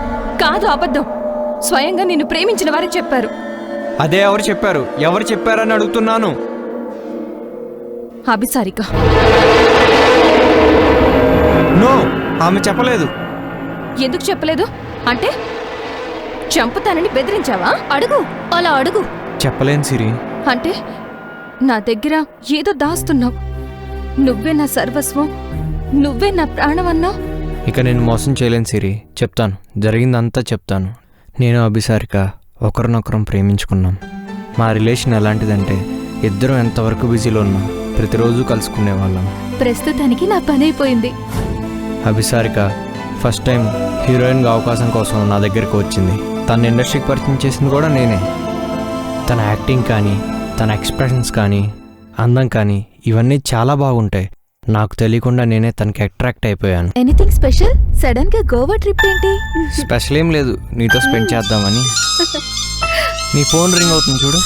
కాదు, అబద్ధం. స్వయంగా నిన్ను ప్రేమించిన వారే చెప్పారు. అదే ఎవరు చెప్పారు? ఎవరు చెప్పారని అడుగుతున్నాను. అభిసారిక. నో, ఆమె చెప్పలేదు. ఎందుకు చెప్పలేదు? అంటే చంపుతానని బెదిరించావా? అడుగు, అలా అడుగు. చెప్పలేను సిరి. అంటే నా దగ్గర ఏదో దాస్తున్నావు. నువ్వే నా సర్వస్వం, నువ్వే నా ప్రాణం అన్నావు. ఇక నేను మోసం చేయలేను సిరి. చెప్తాను, జరిగిందంతా చెప్తాను. నేను అభిసారిక ఒకరినొకరం ప్రేమించుకున్నాం. మా రిలేషన్ ఎలాంటిదంటే ఇద్దరం ఎంతవరకు బిజీలో ఉన్నాం, ప్రతిరోజు కలుసుకునేవాళ్ళం. ప్రస్తుతానికి నా పని అయిపోయింది. అభిసారిక ఫస్ట్ టైం హీరోయిన్గా అవకాశం కోసం నా దగ్గరికి వచ్చింది. తన ఇండస్ట్రీకి పరిచయం చేసింది కూడా నేనే. తన యాక్టింగ్ కానీ, తన ఎక్స్ప్రెషన్స్ కానీ, అందం కానీ ఇవన్నీ చాలా బాగుంటాయి. నాకు తెలియకుండా నేనే తనకి అట్రాక్ట్ అయిపోయాను. Anything special? సడన్ గా గోవా ట్రిప్ ఏంటి? స్పెషల్ ఏం లేదు, నీతో స్పెండ్ చేద్దామని. నీ ఫోన్ రింగ్ అవుతుంది చూడు.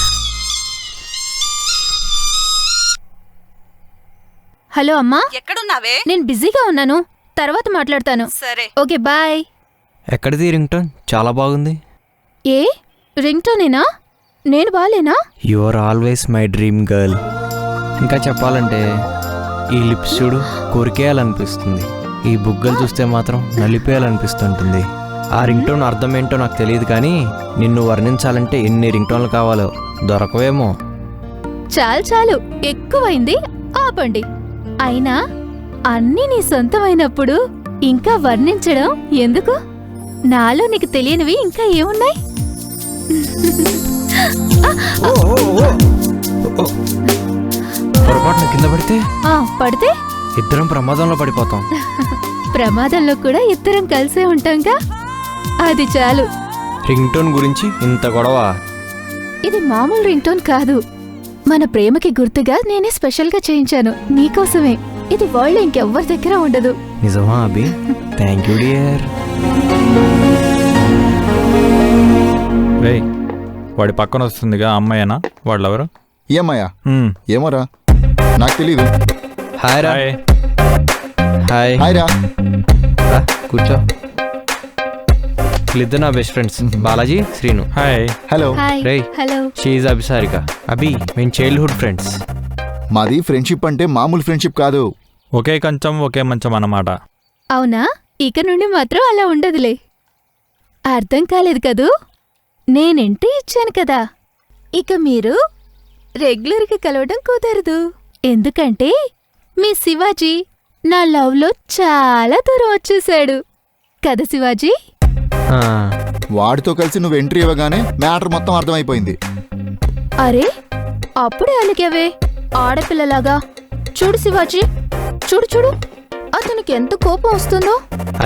హలో అమ్మా. ఎక్కడున్నావే? నేను బిజీగా ఉన్నాను, తర్వాత మాట్లాడతాను. సరే. Okay bye. ఎక్కడిది రింగ్ టోన్? చాలా బాగుంది. ఏ రింగ్ టోనేనా? నేను బాలేనా? You are always my dream girl. ఇంకా చెప్పాలంటే ఈ లిప్స్ చూడు కొరికేయాలనిపిస్తుంది, ఈ బుగ్గలు చూస్తే మాత్రం నలిపేయాలనిపిస్తుంటుంది. ఆ రింగ్ టోన్ అర్థం ఏంటో నాకు తెలియదు, కానీ నిన్ను వర్ణించాలంటే ఎన్ని రింగ్ టోన్లు కావాలో దొరకవేమో. చాలు చాలు, ఎక్కువైంది, ఆపండి. అయినా అన్నీ నీ సొంతమైనప్పుడు ఇంకా వర్ణించడం ఎందుకు? నాలో నీకు తెలియనివి ఇంకా ఏమున్నాయి? పొరపాటున కింద పడితే పడితే ఇద్దరం ప్రమాదంలో పడిపోతాం. ప్రమాదంలో కూడా ఇద్దరం కలిసే ఉంటాంగా, అది చాలు. రింగ్ టోన్ గురించి ఇంత గొడవ? ఇది మామూలు రింగ్ టోన్ కాదు, మన ప్రేమకి గుర్తుగా నేనే స్పెషల్ గా చేయించాను నీకోసమే. ఇది వరల్డ్ ఇంకెవ్వరి దగ్గర ఉండదు. నిజమా అభి? Thank you dear. వాడి పక్కన వస్తుందిగా అమ్మాయేనా? వాళ్ళెవరు? ఈ అమ్మాయా? ఏమోరా, నాకు తెలీదు. హాయ్ రా. హాయ్. హాయ్ రా. కూర్చో. వీళ్ళిద్దరు నా best friends, Balaji, Srinu. Hi. Hello. రే, hello. She is Abhisarika. Abhi, మేము చైల్డ్హుడ్ ఫ్రెండ్స్. మాది ఫ్రెండ్షిప్ అంటే మామూలు ఫ్రెండ్షిప్ కాదు. ఒకే కంచం ఒకే మంచం అన్నమాట. అవునా? ఇక నుండి మాత్రం అలా ఉండదులే. అర్థం కాలేదు కదూ? నేనెంట్రీ ఇచ్చాను కదా, ఇక మీరు రెగ్యులర్గా కలవడం కుదరదు. ఎందుకంటే మీ శివాజీ నా లవ్లో చాలా దూరం వచ్చేసాడు కదా శివాజీ? వాడితో కలిసి నువ్వు ఎంట్రీ ఇవ్వగానే మ్యాటర్ మొత్తం అర్థమైపోయింది. అరే, అప్పుడే అలిగావే ఆడపిల్లలాగా. చూడు శివాజీ, చూడు చూడు, అతనికి ఎంత కోపం వస్తుందో.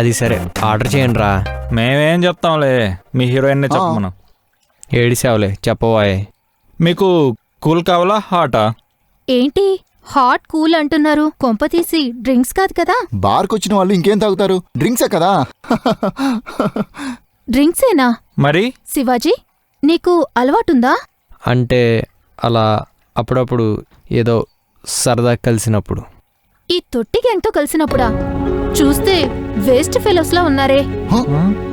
అది సరే, ఆర్డర్ చేయండి రా. మేమేం చెప్తాంలే, మీ హీరోయిన్నే చెప్పమను. ఏడిసావులే, చెప్పవాయే. మీకు కూల్ కావాలా హాటా? ఏంటి హాట్ కూల్ అంటున్నారు? కొంపతీసి డ్రింక్స్ కాదు కదా? బార్కొచ్చిన వాళ్ళు ఇంకేం తాగుతారు? డ్రింక్సే కదా. డ్రింక్సేనా? మరి శివాజీ, నీకు అలవాటుందా? అంటే అలా అప్పుడప్పుడు, ఏదో సరదా కలిసినప్పుడు. ఈ తొట్టి గ్యాంగ్తో కలిసినప్పుడా? చూస్తే వేస్ట్ ఫెలోస్ లా ఉన్నారే.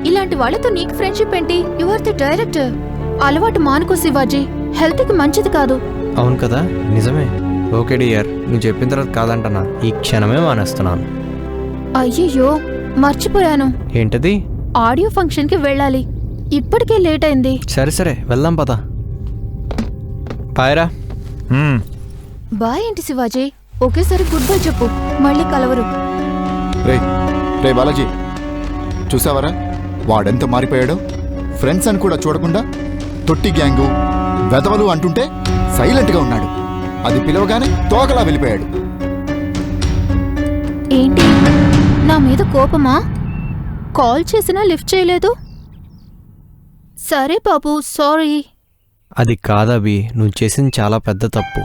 ఇలాంటి వాళ్ళతో నీకు ఫ్రెండ్షిప్ ఏంటి? You are the director. అలవాటు మానుకో శివాజీ, హెల్త్ కి మంచిది కాదు. అవును కదా, నిజమే. ఓకే డియర్, నువ్వు చెప్పిన తర్వాత కాదంటనా, ఈ క్షణమే మానేస్తున్నాను. అయ్యయ్యో, మర్చిపోయాను. ఏంటది? ఆడియో ఫంక్షన్ కి వెళ్ళాలి, ఇప్పటికే లేట్ అయింది. సరే సరే, వెళ్దాం పద. బాయ్రా. బాయ్ ఏంటి శివాజీ, ఒకేసారి గుడ్ బై చెప్పు, మళ్ళీ కలవరు. రే బాలాజీ, చూసావరా వాడెంత మారిపోయాడో? ఫ్రెండ్స్ అని కూడా చూడకుండా తొట్టి గ్యాంగు వెదవలు అంటుంటే సైలెంట్గా ఉన్నాడు. అది పిలవగానే తోకలా వెళ్ళిపోయాడు. ఏంటి, నా మీద కోపమా? కాల్ చేసినా లిఫ్ట్ చేయలేదు. సరే బాబు, సారీ. అది కాదభి, నువ్వు చేసింది చాలా పెద్ద తప్పు.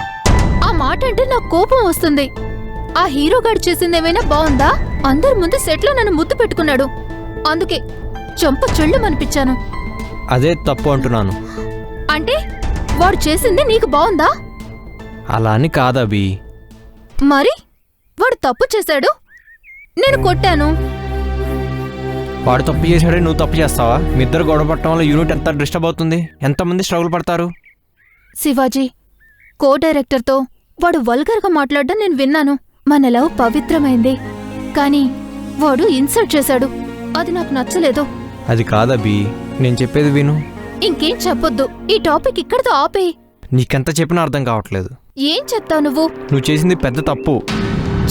ఆ మాట అంటే నాకు కోపం వస్తుంది. ఆ హీరోగాడు చేసిందేమైనా బాగుందా? అందరి ముందు సెట్లో నన్ను ముద్దు పెట్టుకున్నాడు, అందుకే చంప చెళ్ళుమనిపించాను. అదే తప్పు అంటున్నాను. అంటే వాడు చేసింది నీకు బాగుందా? అలా అని కాదభి. మరి వాడు తప్పు చేశాడు, నేను కొట్టాను. వాడు తప్పు చేశాడే నువ్వు తప్పు చేస్తావా? మీ ఇద్దరు గొడవ పడటం వల్ల యూనిట్ ఎంత డిస్టర్బ్ అవుతుంది, ఎంతమంది స్ట్రగుల్ పడతారు. శివాజీ, కో డైరెక్టర్తో వాడు వల్గర్గా మాట్లాడడం నేను విన్నాను. మన లవ్ పవిత్రమైంది, కానీ వాడు ఇన్సల్ట్ చేశాడు, అది నాకు నచ్చలేదు. అది కాదభి, నేను చెప్పేది విను. ఇంకేం చెప్పొద్దు, ఈ టాపిక్ ఇక్కడితో ఆపే. నీకెంత చెప్పినా అర్థం కావట్లేదు. ఏం చెప్తావు నువ్వు? నువ్వు చేసింది పెద్ద తప్పు.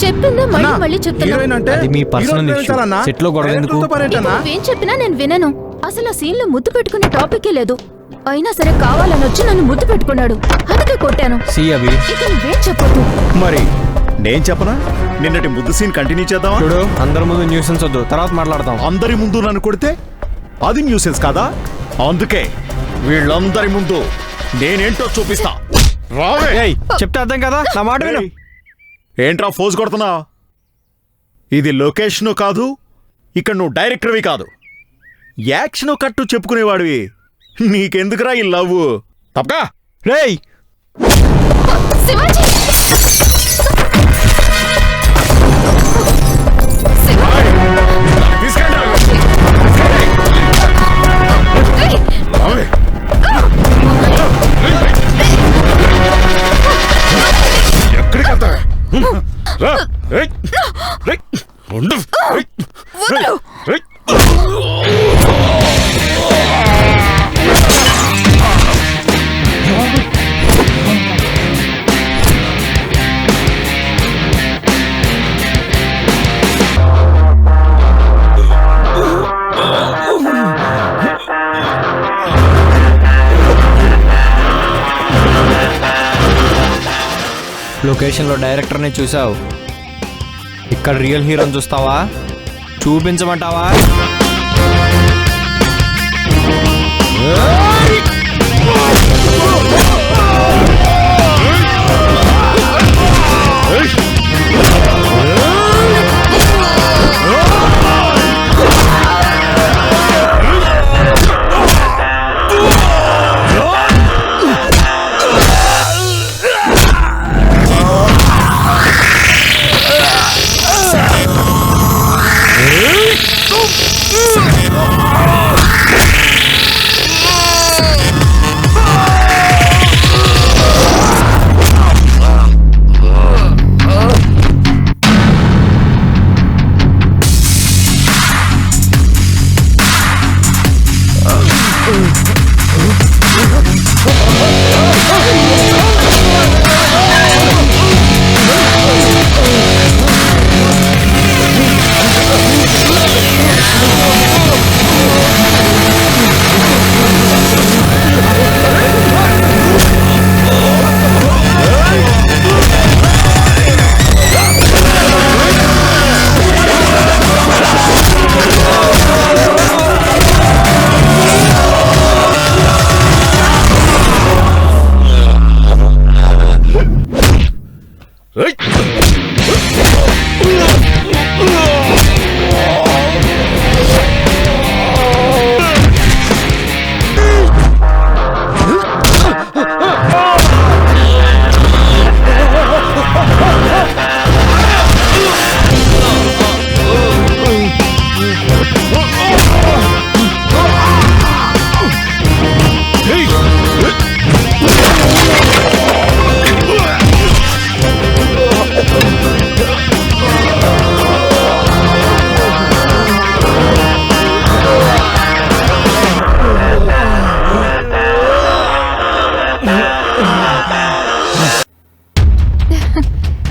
చెప్పిందే మళ్ళీ మళ్ళీ చెప్తున్నా. అది మీ పర్సనల్ ఇష్యూ. సెట్ లో గొడవ ఎందుకు? నువ్వేం చెప్పినా నేను వినను. అసలు ఆ సీన్ లో ముద్దు పెట్టుకునే టాపికే లేదు. అయినా సరే కావాలని వచ్చి నన్ను ముద్దు పెట్టుకున్నాడు, అందుకే కొట్టాను. ఇక నువ్వేం చెప్పొద్దు. మరి నేను చెప్పనా? నిన్నటి ముద్దు సీన్ కంటిన్యూ చేద్దామా? చూడు, అందరి ముందు న్యూసెన్స్ వద్దు, తర్వాత మాట్లాడతాం. అందరి ముందు నన్ను కొడితే అది న్యూసెన్స్ కాదా? అందుకే వీళ్ళందరి ముందు నేనేంటో చూపిస్తా. చెప్తే అర్థం కదా, నా మాట విను. ఏంట్రా ఫోజ్ కొడుతున్నా? ఇది లొకేషను కాదు, ఇక్కడ నువ్వు డైరెక్టర్వి కాదు, యాక్షన్ కట్టు చెప్పుకునేవాడివి. నీకెందుకురా ఈ లవ్? తప్పగా రేయ్. ఎక్కడికి వెళ్తావే? లొకేషన్లో డైరెక్టర్ని చూసావు, ఇక్కడ రియల్ హీరోని చూస్తావా? చూపించమంటావా?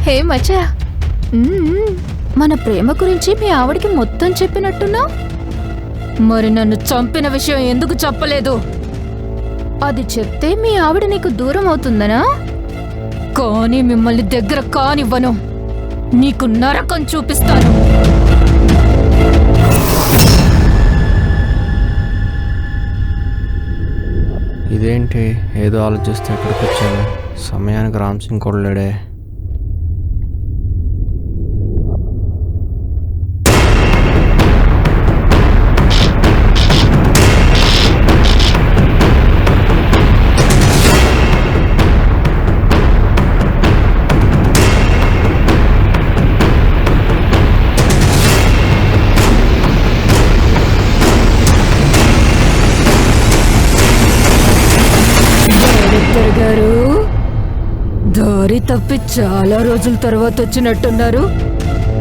హే మచ్చా, మన ప్రేమ గురించి మీ ఆవిడికి మొత్తం చెప్పినట్టున్నా? మరి నన్ను చంపిన విషయం ఎందుకు చెప్పలేదు? అది చెప్తే మీ ఆవిడ నీకు దూరం అవుతుందనా? కానీ మిమ్మల్ని దగ్గర కానివ్వను. నీకు నరకం చూపిస్తాను. ఇదేంటి, ఏదో ఆలోచిస్తే ఎక్కడికి వచ్చాను? సమయానికి రామ్ సింగ్ కూడా లేడే. గారు, దారి తప్పి చాలా రోజుల తర్వాత వచ్చినట్టున్నారు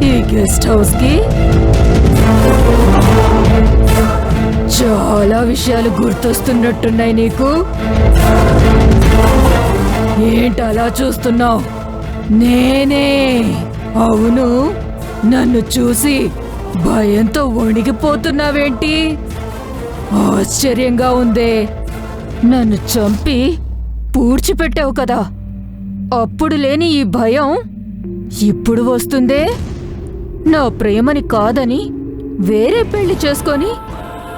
ఈ గెస్ట్ హౌస్ కి. చాలా విషయాలు గుర్తొస్తున్నట్టున్నాయి నీకు. ఏంటలా చూస్తున్నావు? నేనే. అవును, నన్ను చూసి భయంతో వణిగిపోతున్నావేంటి? ఆశ్చర్యంగా ఉందే. నన్ను చంపి పూడ్చిపెట్టావు కదా, అప్పుడు లేని ఈ భయం ఇప్పుడు వస్తుందే. నా ప్రేమని కాదని వేరే పెళ్లి చేసుకొని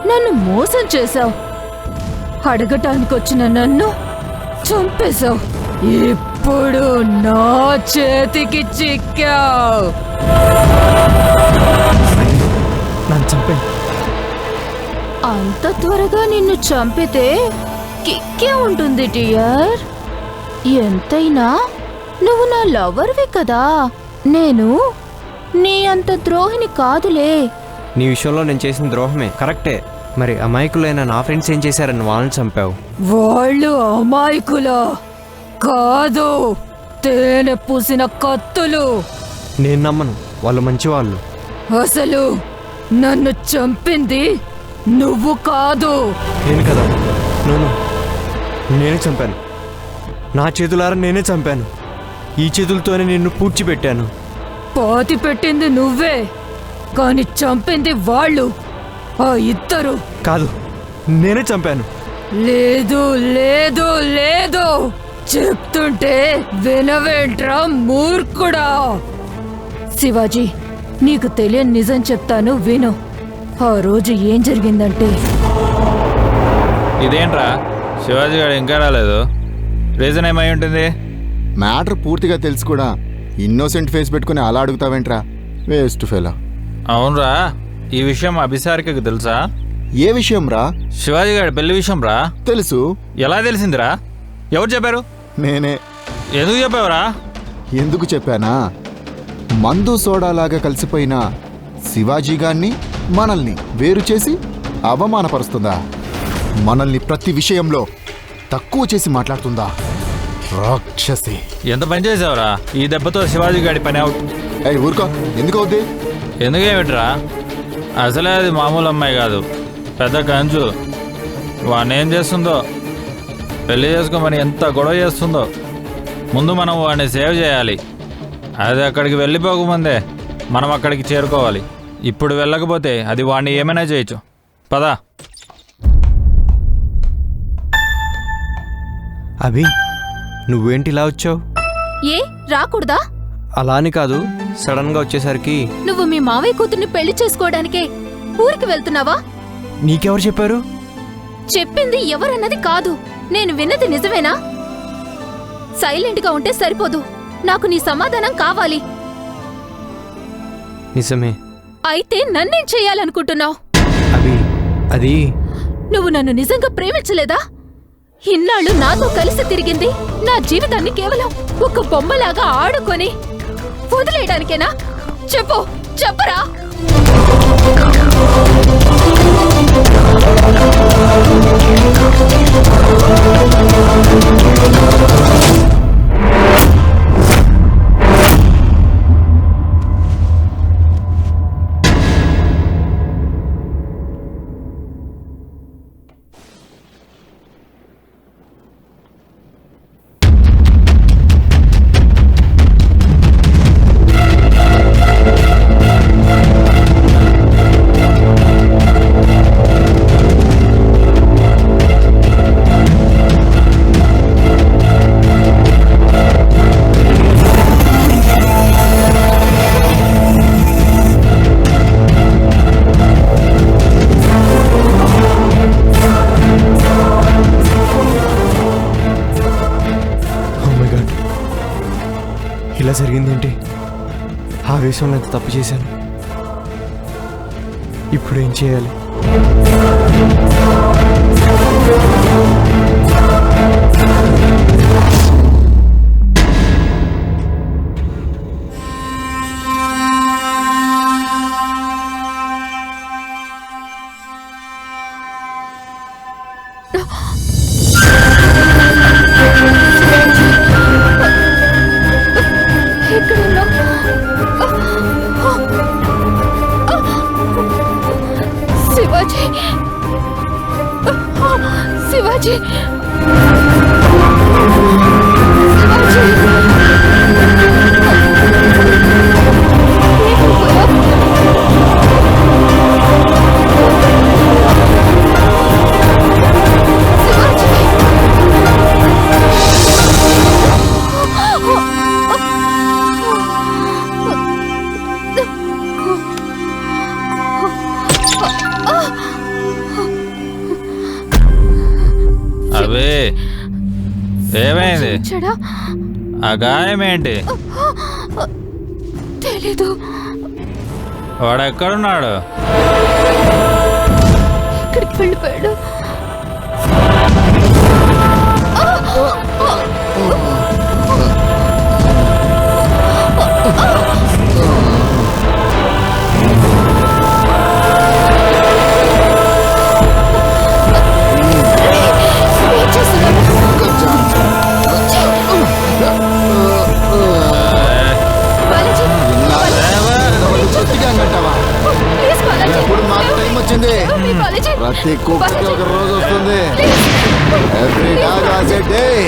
నన్ను మోసం చేశావు. అడగటానికొచ్చిన నన్ను చంపేశావు. ఇప్పుడు నా చేతికి చిక్కావు. అంత త్వరగా నిన్ను చంపితే కిక్కే ఉంటుంది డియర్. ఎంతైనా నువ్వు నా లవర్వి కదా. నేను నీ అంత ద్రోహిని కాదులే. నీ విషయంలో నేను చేసిన ద్రోహమే కరెక్టే. మరి అమాయకులైన నా ఫ్రెండ్స్ ఏం చేశారని వాళ్ళని చంపావు? వాళ్ళు అమాయకులా కాదు, తేనె పూసిన కత్తులు. నేను నమ్మను, వాళ్ళు మంచివాళ్ళు. అసలు నన్ను చంపింది నువ్వు కాదు. నేను కదా, నేనే చంపాను. నా చేతులారా నేనే చంపాను. ఈ చేతులతోనే నిన్ను పూడ్చిపెట్టాను. పాతి పెట్టింది నువ్వే, కానీ చంపింది వాళ్ళు. ఆ ఇద్దరు కాదు, నేనే చంపాను. లేదు లేదు లేదు, చెప్తుంటే వినవేంట్రా మూర్ఖుడా. శివాజీ, నీకు తెలియని నిజం చెప్తాను విను. ఆ రోజు ఏం జరిగిందంటే, ఇదేంట్రా శివాజీ గారు ఇంకా రాలేదు? రీజన్ ఏమై ఉంటుంది? మ్యాటర్ పూర్తిగా తెలుసు కూడా ఇన్నోసెంట్ ఫేస్ పెట్టుకుని అలా అడుగుతావేంట్రా? Waste fellow. అవునరా, ఈ విషయం అభిసారికకు తెలుసా? ఏ విషయం రా? శివాజీ గారి పెళ్లి విషయం రా. తెలుసు. ఎలా తెలిసిందిరా? ఎవరు చెప్పారు? నేనే. ఎందుకు చెప్పావురా? ఎందుకు చెప్పానా? మందు సోడాలాగా కలిసిపోయిన శివాజీ గారిని మనల్ని వేరు చేసి అవమానపరుస్తుందా? మనల్ని ప్రతి విషయంలో తక్కువ చేసి మాట్లాడుతుందా? రాక్షసి. ఎంత పని చేసావురా? ఈ దెబ్బతో శివాజీ గారి పని అవుట్. ఊరుకో. ఎందుకు అవుద్ది? ఎందుకేమిట్రా? అసలే అది మామూలు అమ్మాయి కాదు, పెద్ద కంచు. వాడినేం చేస్తుందో, పెళ్లి చేసుకోమని ఎంత గొడవ చేస్తుందో. ముందు మనం వాడిని సేవ్ చేయాలి. అది అక్కడికి వెళ్ళిపోకముందే మనం అక్కడికి చేరుకోవాలి. ఇప్పుడు వెళ్ళకపోతే అది వాడిని ఏమైనా చేయొచ్చు. పదా. అభి, నువ్వేంటి ఇలా వచ్చావు? ఏ రాకూడదా? అలా అని కాదు, సడన్గా వచ్చేసరికి. నువ్వు మీ మావయ్య కూతుర్ని పెళ్లి చేసుకోవడానికే ఊరికి వెళ్తున్నావా? నీకెవరు చెప్పారు? చెప్పింది ఎవరన్నది కాదు, నేను విన్నది నిజమేనా? సైలెంట్గా ఉంటే సరిపోదు, నాకు నీ సమాధానం కావాలి. నిజమే. అయితే నన్నేం చెయ్యాలనుకుంటున్నావు? అది నువ్వు నన్ను నిజంగా ప్రేమించలేదా? ఇన్నాళ్ళు నాతో కలిసి తిరిగింది నా జీవితాన్ని కేవలం ఒక బొమ్మలాగా ఆడుకొని వదిలేయడానికేనా? చెప్పు, చెప్పరా? ఇలా జరిగిందేంటి? ఆవేశంలో ఎంత తప్పు చేశాను. ఇప్పుడు ఏం చేయాలి? శివాజీ, శివాజీ, అవే ఏమైంది? ఆ గాయమేంటి? తెలీదు. వాడెక్కడున్నాడు? ఇక్కడికి వెళ్ళిపోయాడు. ప్రతి కుక్కకి ఒక రోజు వస్తుంది. Every dog has a day.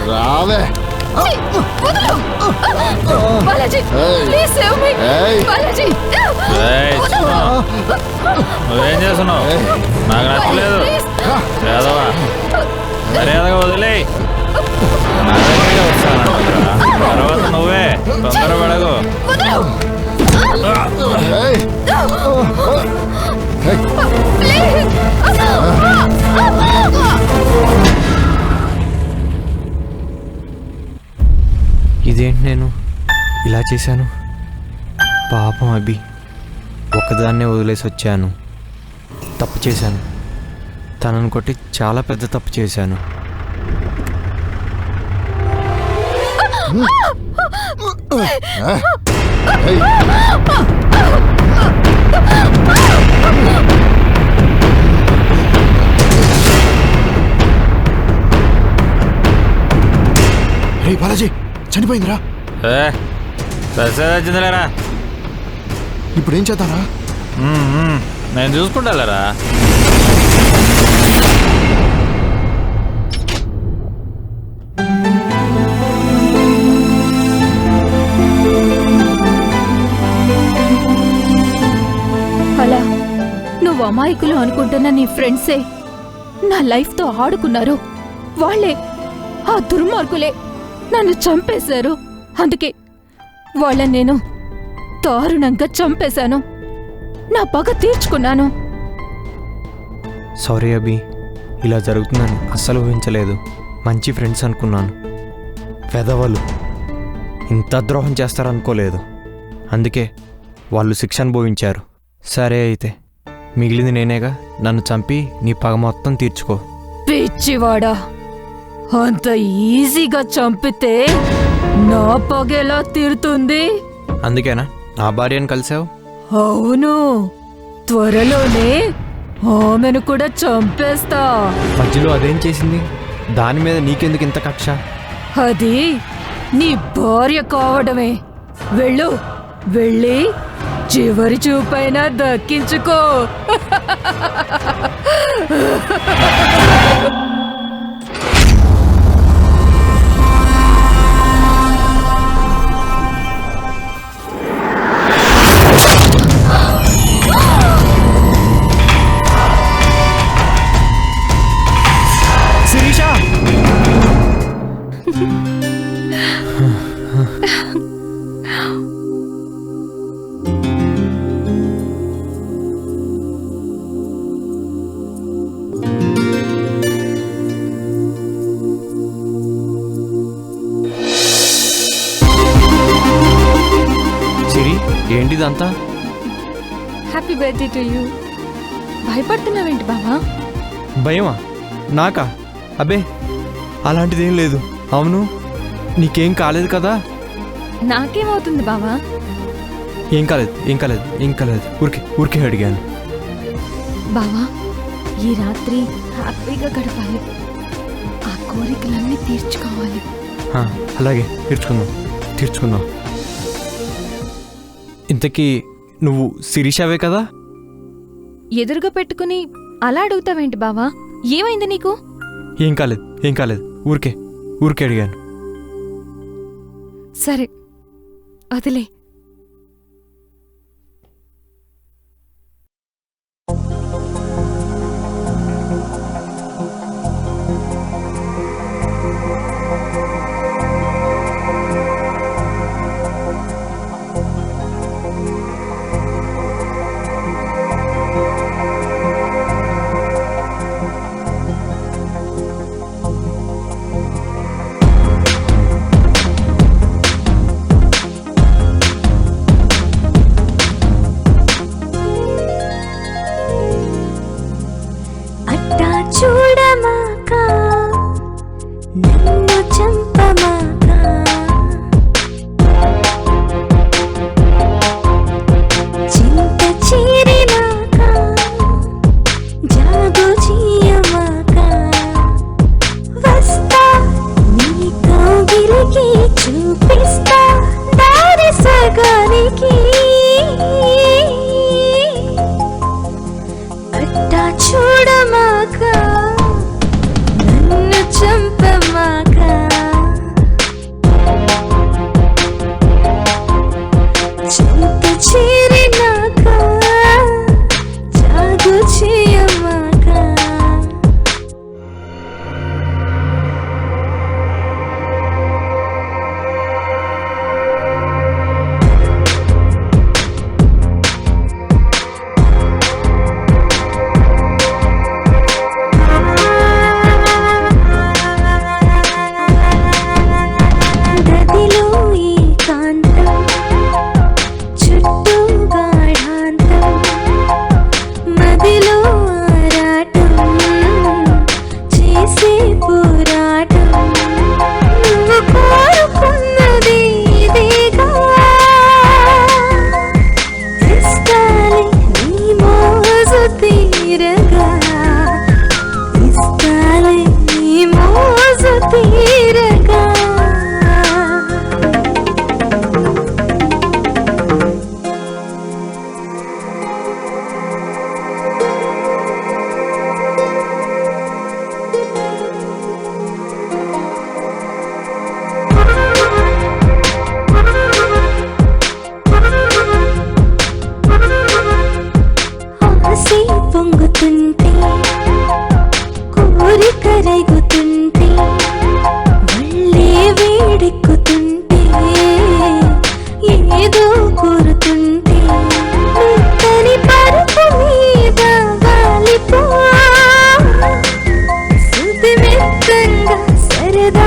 రావే. Balaji, please save me. Balaji, నువ్వేం చేస్తున్నావు? నాకు నచ్చలేదు. లేదవా మర్యాదగా వదిలే. నా దగ్గరికి వస్తాను తర్వాత నువ్వే తొందరపడకు. ఇదేంటి నేను ఇలా చేశాను? పాపం అభి, ఒకదాన్నే వదిలేసి వచ్చాను. తప్పు చేశాను. తనను కొట్టి చాలా పెద్ద తప్పు చేశాను. బాలాజీ చనిపోయిందిరా. వచ్చిందిలేరా. ఇప్పుడు ఏం చేద్దారా? నేను చూసుకుంటారా. అలా నువ్వు అమాయకులు అనుకుంటున్న నీ ఫ్రెండ్సే నా లైఫ్తో ఆడుకున్నారు. వాళ్ళే, ఆ దుర్మార్గులే నన్ను చంపేశారు. అందుకే వాళ్ళని నేను దారుణంగా చంపేశాను. నా పగ తీర్చుకున్నాను. సారీ అభి, ఇలా జరుగుతుందని అస్సలు ఊహించలేదు. మంచి ఫ్రెండ్స్ అనుకున్నాను. పెదవాళ్ళు ఇంత ద్రోహం చేస్తారనుకోలేదు. అందుకే వాళ్ళు శిక్ష అనుభవించారు. సరే అయితే మిగిలింది నేనేగా. నన్ను చంపి నీ పగ మొత్తం తీర్చుకో. పిచ్చివాడా, అంత ఈజీగా చంపితే నా పగెలా తీరుతుంది? అందుకేనా నా భార్యను కలిసావు? అవును, త్వరలోనే ఆమెను కూడా చంపేస్తా. మధ్యలో అదేం చేసింది? దాని మీద నీకెందుకు ఇంత కక్ష? అది నీ భార్య కావడమే. వెళ్ళు, వెళ్ళి చివరి చూపైనా దక్కించుకో. ఏంటిదంతా? Happy birthday to you. భయపడుతున్నావేంటి బావా? భయమా? నాకా? అబ్బే అలాంటిదేం లేదు. అవును, నీకేం కాలేదు కదా? నాకేమవుతుంది బావా? ఏం కాలేదు, ఏం కాలేదు, ఏం కాలేదు. ఊరికే అడిగాను. బావా, ఈ రాత్రి హ్యాపీగా గడపాలి. ఆ కోరికలన్నీ తీర్చుకోవాలి. అలాగే తీర్చుకుందాం. ఇంతకీ నువ్వు శిరీషావే కదా? ఎదురుగా పెట్టుకుని అలా అడుగుతావేంటి బావా? ఏమైంది నీకు? ఏం కాలేదు. ఊరికే అడిగాను. సరే వదిలే.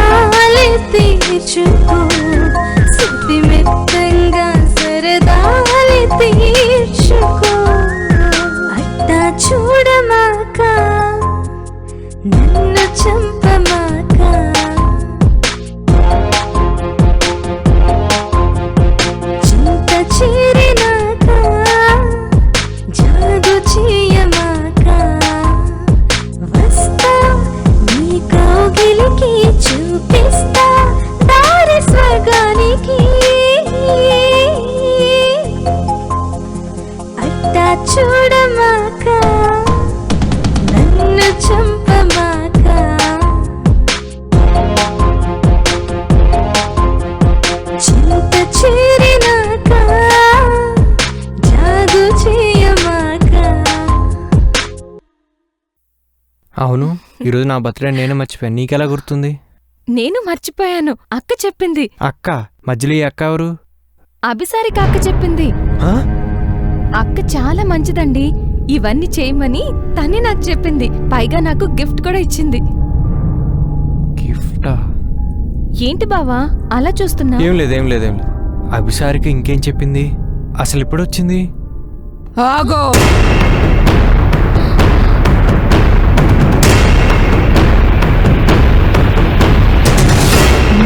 సరదాలే తీర్చుకో శృతి మెత్తంగా సరదాలే తీర్చుకో అట్టా చూడమాక నన్ను చంపమాక చింత చేరినాక జాదు చేయమాక వస్తా నీ కౌగిలికి చూపిస్తా దారి స్వర్గానికి అట్టా చూడమాక నన్ను చంపమాక చింత చేరినాక జాదు చేయమాక. అవును ఈరోజు నా బర్త్డే నేనే మర్చిపోయాను, నీకెలా గుర్తుంది? నేను మర్చిపోయాను, అక్క చెప్పింది. అక్క? మధ్యలో ఈ అక్క ఎవరు? అభిసారిక అక్క చెప్పింది. అక్క చాలా మంచిదండి, ఇవన్నీ చేయమని తనే నాకు చెప్పింది. పైగా నాకు గిఫ్ట్ కూడా ఇచ్చింది. గిఫ్టా? ఏంటి బావా అలా చూస్తున్నా? ఏం లేదు ఏం లేదు ఏం లేదు. అభిసారిక ఇంకేం చెప్పింది? అసలు ఇప్పుడు వచ్చింది? ఆగో,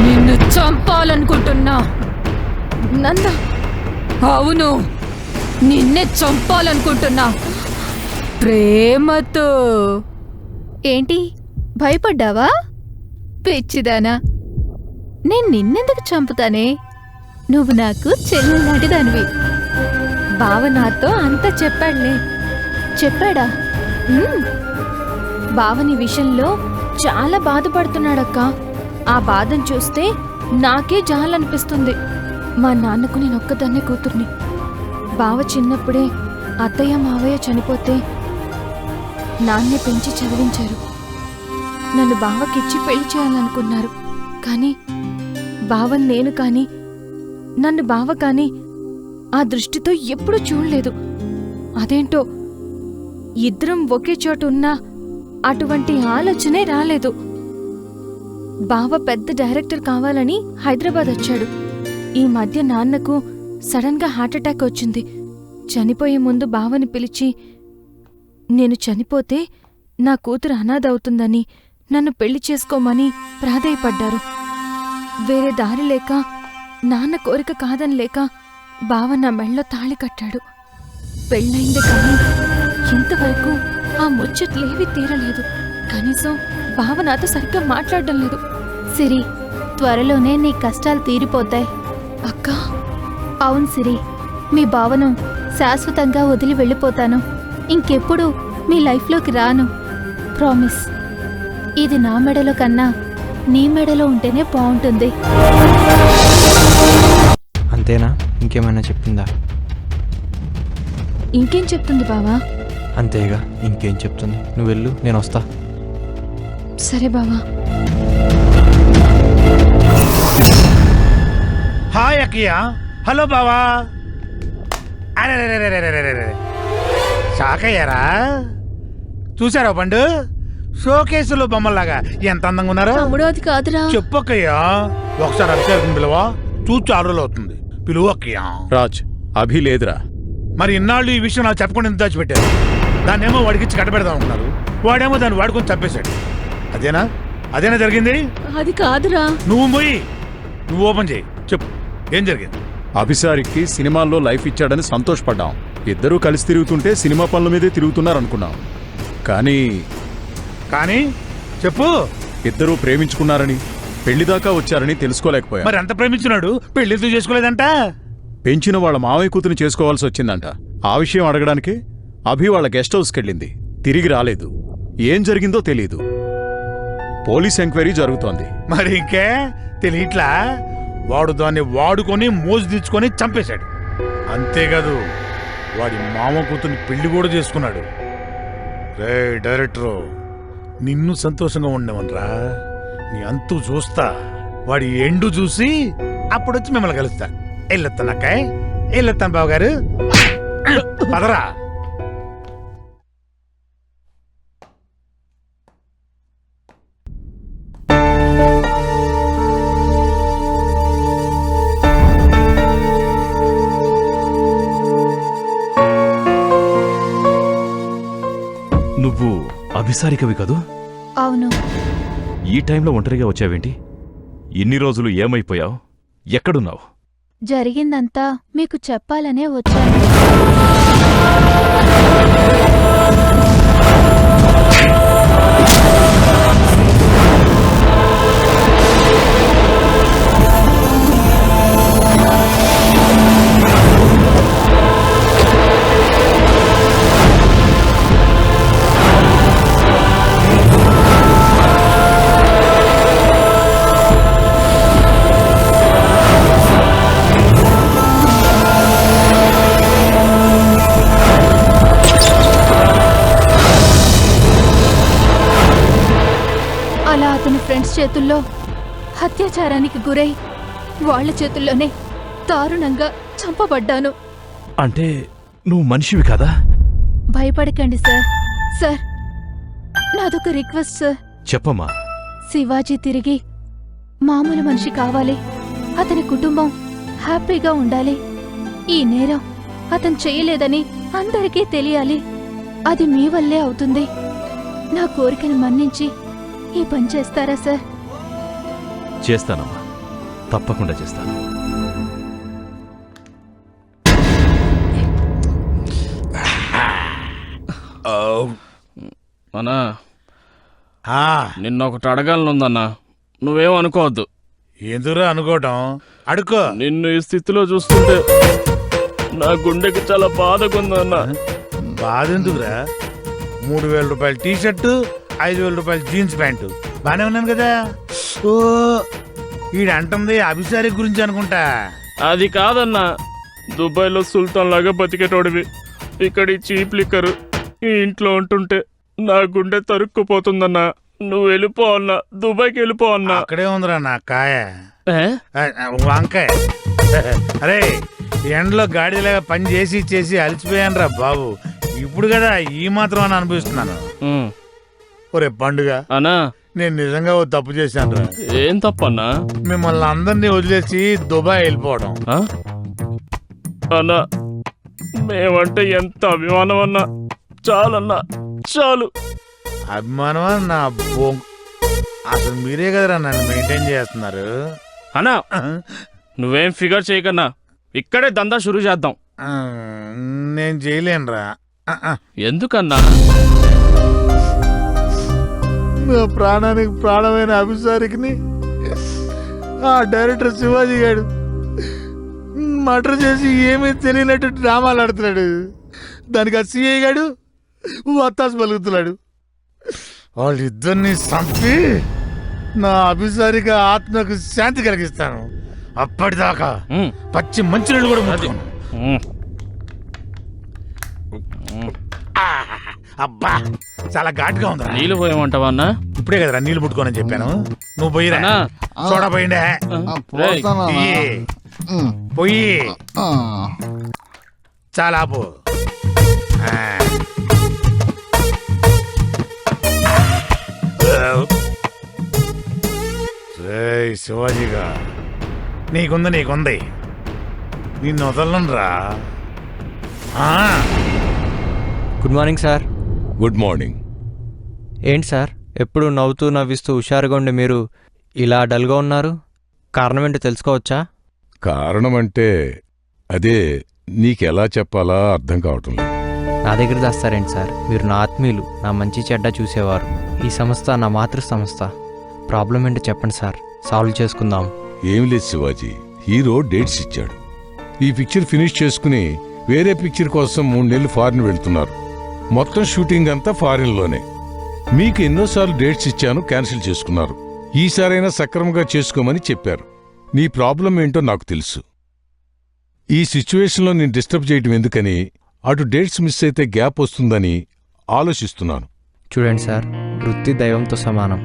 నిన్ను చంపాలనుకుంటున్నా. నంద? అవును, నిన్నే చంపాలనుకుంటున్నా ప్రేమతో. ఏంటి భయపడ్డావా? పిచ్చిదానా, నేను నిన్నెందుకు చంపుతానే? నువ్వు నాకు చెల్లెలు లాంటి దానివి. బావ నాతో అంతా చెప్పాడులే. చెప్పాడా? బావని విషయంలో చాలా బాధపడుతున్నాడక్క. ఆ బాధను చూస్తే నాకే జాలనిపిస్తుంది. మా నాన్నకు నేనొక్కదాన్నే కూతుర్ని. బావ చిన్నప్పుడే అత్తయ్య మావయ్య చనిపోతే నాన్నే పెంచి చదివించారు. నన్ను బావకిచ్చి పెళ్లి చేయాలనుకున్నారు. కానీ బావని నేను కాని నన్ను బావ కాని ఆ దృష్టితో ఎప్పుడూ చూడలేదు. అదేంటో ఇద్దరం ఒకే చోట ఉన్నా అటువంటి ఆలోచనే రాలేదు. బావ పెద్ద డైరెక్టర్ కావాలని హైదరాబాద్ వచ్చాడు. ఈ మధ్య నాన్నకు సడన్ గా హార్ట్అటాక్ వచ్చింది. చనిపోయే ముందు బావని పిలిచి నేను చనిపోతే నా కూతురు అనాథవుతుందని నన్ను పెళ్లి చేసుకోమని ప్రాధేయపడ్డారు. వేరే దారి లేక, నాన్న కోరిక కాదని లేక బావ నా మెళ్ళో తాళి కట్టాడు. పెళ్ళయింది కానీ ఇంతవరకు ఆ ముచ్చట్లేవీ తీరలేదు. కనీసం బావ నాతో సరిగ్గా మాట్లాడడం లేదు. సిరి, త్వరలోనే నీ కష్టాలు తీరిపోతాయి. అక్కా? అవును సిరి, మీ బావను శాశ్వతంగా వదిలి వెళ్ళిపోతాను. ఇంకెప్పుడు మీ లైఫ్లోకి రాను. ప్రామిస్. ఇది నా మెడలో కన్నా నీ మెడలో ఉంటేనే బాగుంటుంది. అంతేనా? ఇంకేమైనా చెప్పిందా? ఇంకేం చెప్తుంది బావా? అంతేగా, ఇంకేం చెప్తుంది. నువ్వు వెళ్ళు, నేను వస్తా. సరే బావా. హాయ్ అక్కయ్య. హలో బావా. అరే షాక్ అయ్యారా? చూసారా పండు? షోకేసులో బొమ్మల్లాగా ఎంత అందంగా ఉన్నారో. అది కాదురా. చెప్పు అక్కయ్య. ఒకసారి అభిషేకం పిలువా? చూసి 6 రోజులు అవుతుంది. పిలువు అక్కయ్య. రాజ్, అభి లేదురా. మరి ఇన్నాళ్ళు ఈ విషయం నాకు చెప్పకుండా ఎంత దాచిపెట్టారు? దాన్నేమో వాడికిచ్చి కట్టబెడదాం అనుకున్నారు. వాడేమో దాన్ని వాడుకొని చంపేశాడు. అదేనా జరిగింది? అది కాదురా. నువ్వు పోయి నువ్వు ఓపెన్ చేయి, చెప్పు ఏం జరిగింది? అభిసారికి సినిమాల్లో లైఫ్ ఇచ్చాడని సంతోషపడ్డాం. ఇద్దరూ కలిసి తిరుగుతుంటే సినిమా పనుల మీదే తిరుగుతున్నారనుకున్నాం. కానీ చెప్పు. ఇద్దరూ ప్రేమించుకున్నారని, పెళ్లిదాకా వచ్చారని తెలుసుకోలేకపోయా. మరి అంత ప్రేమించున్నాడు, పెళ్లితో చేసుకోలేదంట. పెంచిన వాళ్ళ మావయ్య కూతుని చేసుకోవాల్సి వచ్చిందంట. ఆ విషయం అడగడానికి అభి వాళ్ళ గెస్ట్ హౌస్కి వెళ్ళింది. తిరిగి రాలేదు. ఏం జరిగిందో తెలీదు. పోలీస్ ఎంక్వైరీ జరుగుతోంది. మరి ఇంకే తెలియట్లా? వాడు దాన్ని వాడుకొని మోజు తీర్చుకొని చంపేశాడు. అంతేకాదు, వాడి మామ కూతుర్ని పెళ్లి కూడా చేసుకున్నాడు. రే డైరెక్టరు, నిన్ను సంతోషంగా ఉండేవనరా. నీ అంతూ చూస్తా. వాడి ఎండు చూసి అప్పుడొచ్చి మిమ్మల్ని కలుస్తా. వెళ్ళొస్తానక్కాయ్, వెళ్ళొస్తాను బావగారు. పదరా. అభిసారికవి కదూ? అవును. ఈ టైంలో ఒంటరిగా వచ్చావేంటి? ఇన్ని రోజులు ఏమైపోయావు? ఎక్కడున్నావు? జరిగిందంతా మీకు చెప్పాలనే వచ్చాను. అలా అతని ఫ్రెండ్స్ చేతుల్లో అత్యాచారానికి గురై వాళ్ళ చేతుల్లోనే దారుణంగా చంపబడ్డాను. అంటే నువ్వు మనిషివి కదా? భయపడకండి సార్. సార్, నాదొక రిక్వెస్ట్ సార్. చెప్పమ్మా. శివాజీ తిరిగి మామూలు మనిషి కావాలి. అతని కుటుంబం హ్యాపీగా ఉండాలి. ఈ నేరం అతను చేయలేదని అందరికీ తెలియాలి. అది మీ వల్లే అవుతుంది. నా కోరికను మన్నించి ఈ పని చేస్తారా సార్? చేస్తానమ్మా, తప్పకుండా చేస్తాను. అన్నా, నిన్న ఒకటి అడగాలనుందన్నా, నువ్వేం అనుకోవద్దు. ఎందుకు అనుకోవటం? అడుకో. నిన్ను ఈ స్థితిలో చూస్తుంటే నా గుండెకి చాలా బాధగా ఉందన్నా. బాధ ఎందుకురా? 3,000 రూపాయల టీషర్టు, 5,000 రూపాయల జీన్స్ ప్యాంటు బానే ఉన్నాను కదా. ఓ, ఈడంటుంది అభిసారి గురించి అనుకుంటా. అది కాదన్నా, దుబాయ్లో సుల్తాన్ లాగా బతికేటోడివి. ఇక్కడ ఈ చీప్ లిక్కరు ఈ ఇంట్లో ఉంటుంటే నా గుండె తరుక్కుపోతుందన్నా. నువ్వు వెళ్ళిపో అన్నా, దుబాయ్కి వెళ్ళిపో అన్నా. అక్కడే ఉందిరా నా కాయ, వంకాయ. అరే, ఎండలో గాడిలాగా పని చేసి చేసి అలసిపోయాను రా బాబు. ఇప్పుడు కదా ఈ మాత్రం అని అనిపిస్తున్నాను. ఒరే పండుగ అన్నా, నేను నిజంగా ఓ తప్పు చేశాను రా. ఏం తప్పన్నా? మిమ్మల్ని అందరినీ వదిలేసి దుబాయ్ వెళ్ళిపోవడం. అన్నా, మేమంటే ఎంత అభిమానం అన్నా. చాలన్నా, చాలు. అభిమానమా నా అసలు మీరే కదరా నన్ను మెయింటైన్ చేస్తున్నారు. అన్నా, నువ్వేం ఫిగర్ చేయకన్నా, ఇక్కడే దందా షురూ చేద్దాం. నేను చేయలేనురా. ఎందుకన్నా? నా ప్రాణానికి ప్రాణమైన అభిసారికిని ఆ డైరెక్టర్ శివాజీ గారు మర్డర్ చేసి ఏమీ తెలియనట్టు డ్రామాలు ఆడుతున్నాడు. దానికి ఆ సిఐ గాడు వత్తాసు పలుకుతున్నాడు. వాళ్ళిద్దరిని చంపి నా అభిసారిక ఆత్మకు శాంతి కలిగిస్తాను. అప్పటిదాకా పచ్చి మంచినీళ్ళు కూడా ముట్టుకోను. అబ్బా, చాలా ఘాటుగా ఉంది. నీళ్ళు పోయమంటావా అన్నా? ఇప్పుడే కదరా నీళ్ళు పుట్టుకోనని చెప్పాను. నువ్వు పోయిరా. చూడ పోయిండే పోయి చాలా ఆపు. శివాజీగా నీకుంది. నిన్ను వదలను రా. Good morning sir. Good morning. ఏంటి సార్, ఎప్పుడు నవ్వుతూ నవ్విస్తూ హుషారుగా ఉండి మీరు ఇలా డల్గా ఉన్నారు? కారణం ఏంటో తెలుసుకోవచ్చా? కారణమంటే అదే నీకెలా చెప్పాలా అర్థం కావటం లేదు. నా దగ్గర దాస్తారేంటి సార్? మీరు నా ఆత్మీయులు, నా మంచి చెడ్డ చూసేవారు. ఈ సంస్థ నా మాతృ సంస్థ. ప్రాబ్లం ఏంటో చెప్పండి సార్, సాల్వ్ చేసుకుందాం. ఏం లేదు శివాజీ, హీరో డేట్స్ ఇచ్చాడు. ఈ పిక్చర్ ఫినిష్ చేసుకుని వేరే పిక్చర్ కోసం 3 నెలలు ఫారిన్ వెళ్తున్నారు. మొత్తం షూటింగ్ అంతా ఫారిన్లోనే. మీకు ఎన్నోసార్లు డేట్స్ ఇచ్చాను, క్యాన్సిల్ చేసుకున్నారు. ఈసారైనా సక్రమంగా చేసుకోమని చెప్పారు. నీ ప్రాబ్లం ఏంటో నాకు తెలుసు. ఈ సిచ్యువేషన్లో నేను డిస్టర్బ్ చేయటం ఎందుకని, అటు డేట్స్ మిస్ అయితే గ్యాప్ వస్తుందని ఆలోచిస్తున్నాను. చూడండి సార్, వృత్తి దైవంతో సమానం.